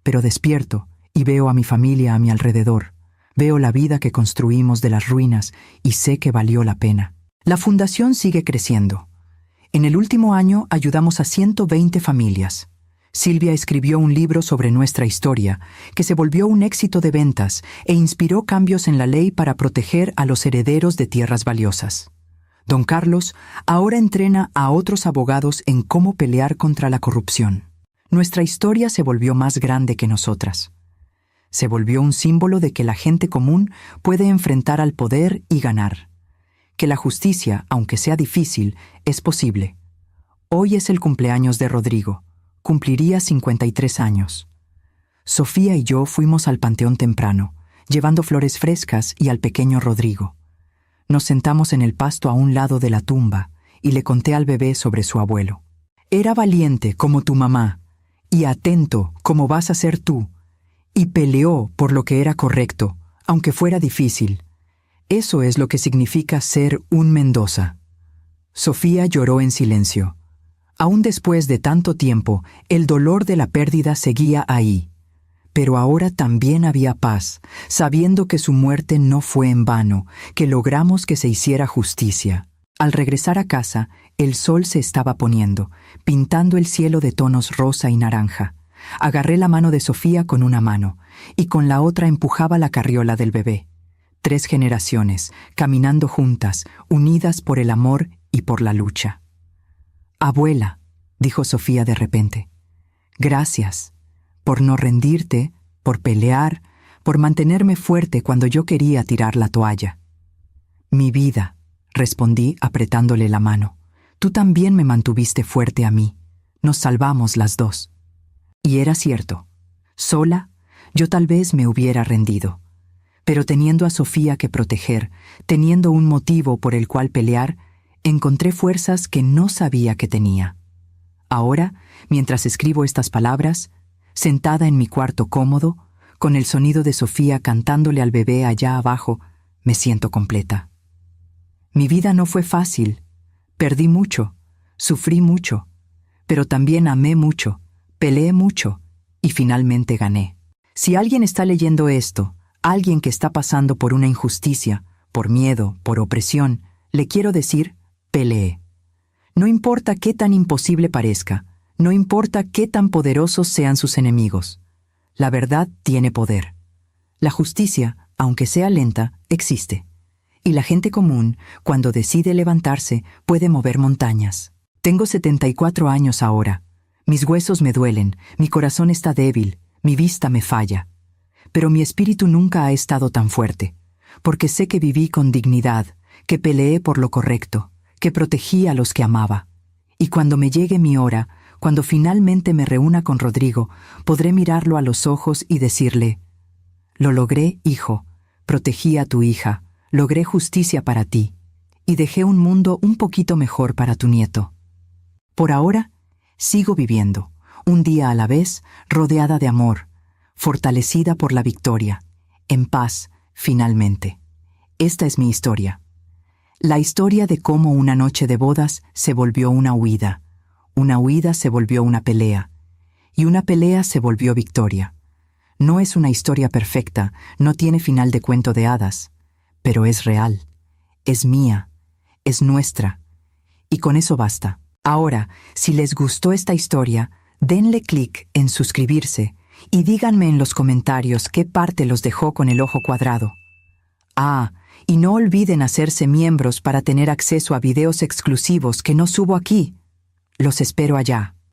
Pero despierto y veo a mi familia a mi alrededor. Veo la vida que construimos de las ruinas y sé que valió la pena. La fundación sigue creciendo. En el último año ayudamos a 120 familias. Silvia escribió un libro sobre nuestra historia, que se volvió un éxito de ventas e inspiró cambios en la ley para proteger a los herederos de tierras valiosas. Don Carlos ahora entrena a otros abogados en cómo pelear contra la corrupción. Nuestra historia se volvió más grande que nosotras. Se volvió un símbolo de que la gente común puede enfrentar al poder y ganar. Que la justicia, aunque sea difícil, es posible. Hoy es el cumpleaños de Rodrigo. Cumpliría 53 años. Sofía y yo fuimos al panteón temprano, llevando flores frescas y al pequeño Rodrigo. Nos sentamos en el pasto a un lado de la tumba y le conté al bebé sobre su abuelo. Era valiente como tu mamá, y atento como vas a ser tú, y peleó por lo que era correcto, aunque fuera difícil. Eso es lo que significa ser un Mendoza. Sofía lloró en silencio. Aún después de tanto tiempo, el dolor de la pérdida seguía ahí. Pero ahora también había paz, sabiendo que su muerte no fue en vano, que logramos que se hiciera justicia. Al regresar a casa, el sol se estaba poniendo, pintando el cielo de tonos rosa y naranja. Agarré la mano de Sofía con una mano, y con la otra empujaba la carriola del bebé. 3 generaciones, caminando juntas, unidas por el amor y por la lucha. «Abuela», dijo Sofía de repente, «gracias por no rendirte, por pelear, por mantenerme fuerte cuando yo quería tirar la toalla». «Mi vida», respondí apretándole la mano, «tú también me mantuviste fuerte a mí. Nos salvamos las dos». Y era cierto. Sola, yo tal vez me hubiera rendido. Pero teniendo a Sofía que proteger, teniendo un motivo por el cual pelear, encontré fuerzas que no sabía que tenía. Ahora, mientras escribo estas palabras, sentada en mi cuarto cómodo, con el sonido de Sofía cantándole al bebé allá abajo, me siento completa. Mi vida no fue fácil. Perdí mucho, sufrí mucho, pero también amé mucho, peleé mucho y finalmente gané. Si alguien está leyendo esto, alguien que está pasando por una injusticia, por miedo, por opresión, le quiero decir, peleé. No importa qué tan imposible parezca, no importa qué tan poderosos sean sus enemigos. La verdad tiene poder. La justicia, aunque sea lenta, existe. Y la gente común, cuando decide levantarse, puede mover montañas. Tengo 74 años ahora. Mis huesos me duelen, mi corazón está débil, mi vista me falla. Pero mi espíritu nunca ha estado tan fuerte, porque sé que viví con dignidad, que peleé por lo correcto, que protegí a los que amaba. Y cuando me llegue mi hora, cuando finalmente me reúna con Rodrigo, podré mirarlo a los ojos y decirle, «Lo logré, hijo, protegí a tu hija, logré justicia para ti, y dejé un mundo un poquito mejor para tu nieto». Por ahora, sigo viviendo, un día a la vez, rodeada de amor, fortalecida por la victoria, en paz, finalmente. Esta es mi historia. La historia de cómo una noche de bodas se volvió una huida se volvió una pelea, y una pelea se volvió victoria. No es una historia perfecta, no tiene final de cuento de hadas, pero es real, es mía, es nuestra, y con eso basta. Ahora, si les gustó esta historia, denle clic en suscribirse y díganme en los comentarios qué parte los dejó con el ojo cuadrado. Ah, y no olviden hacerse miembros para tener acceso a videos exclusivos que no subo aquí. Los espero allá.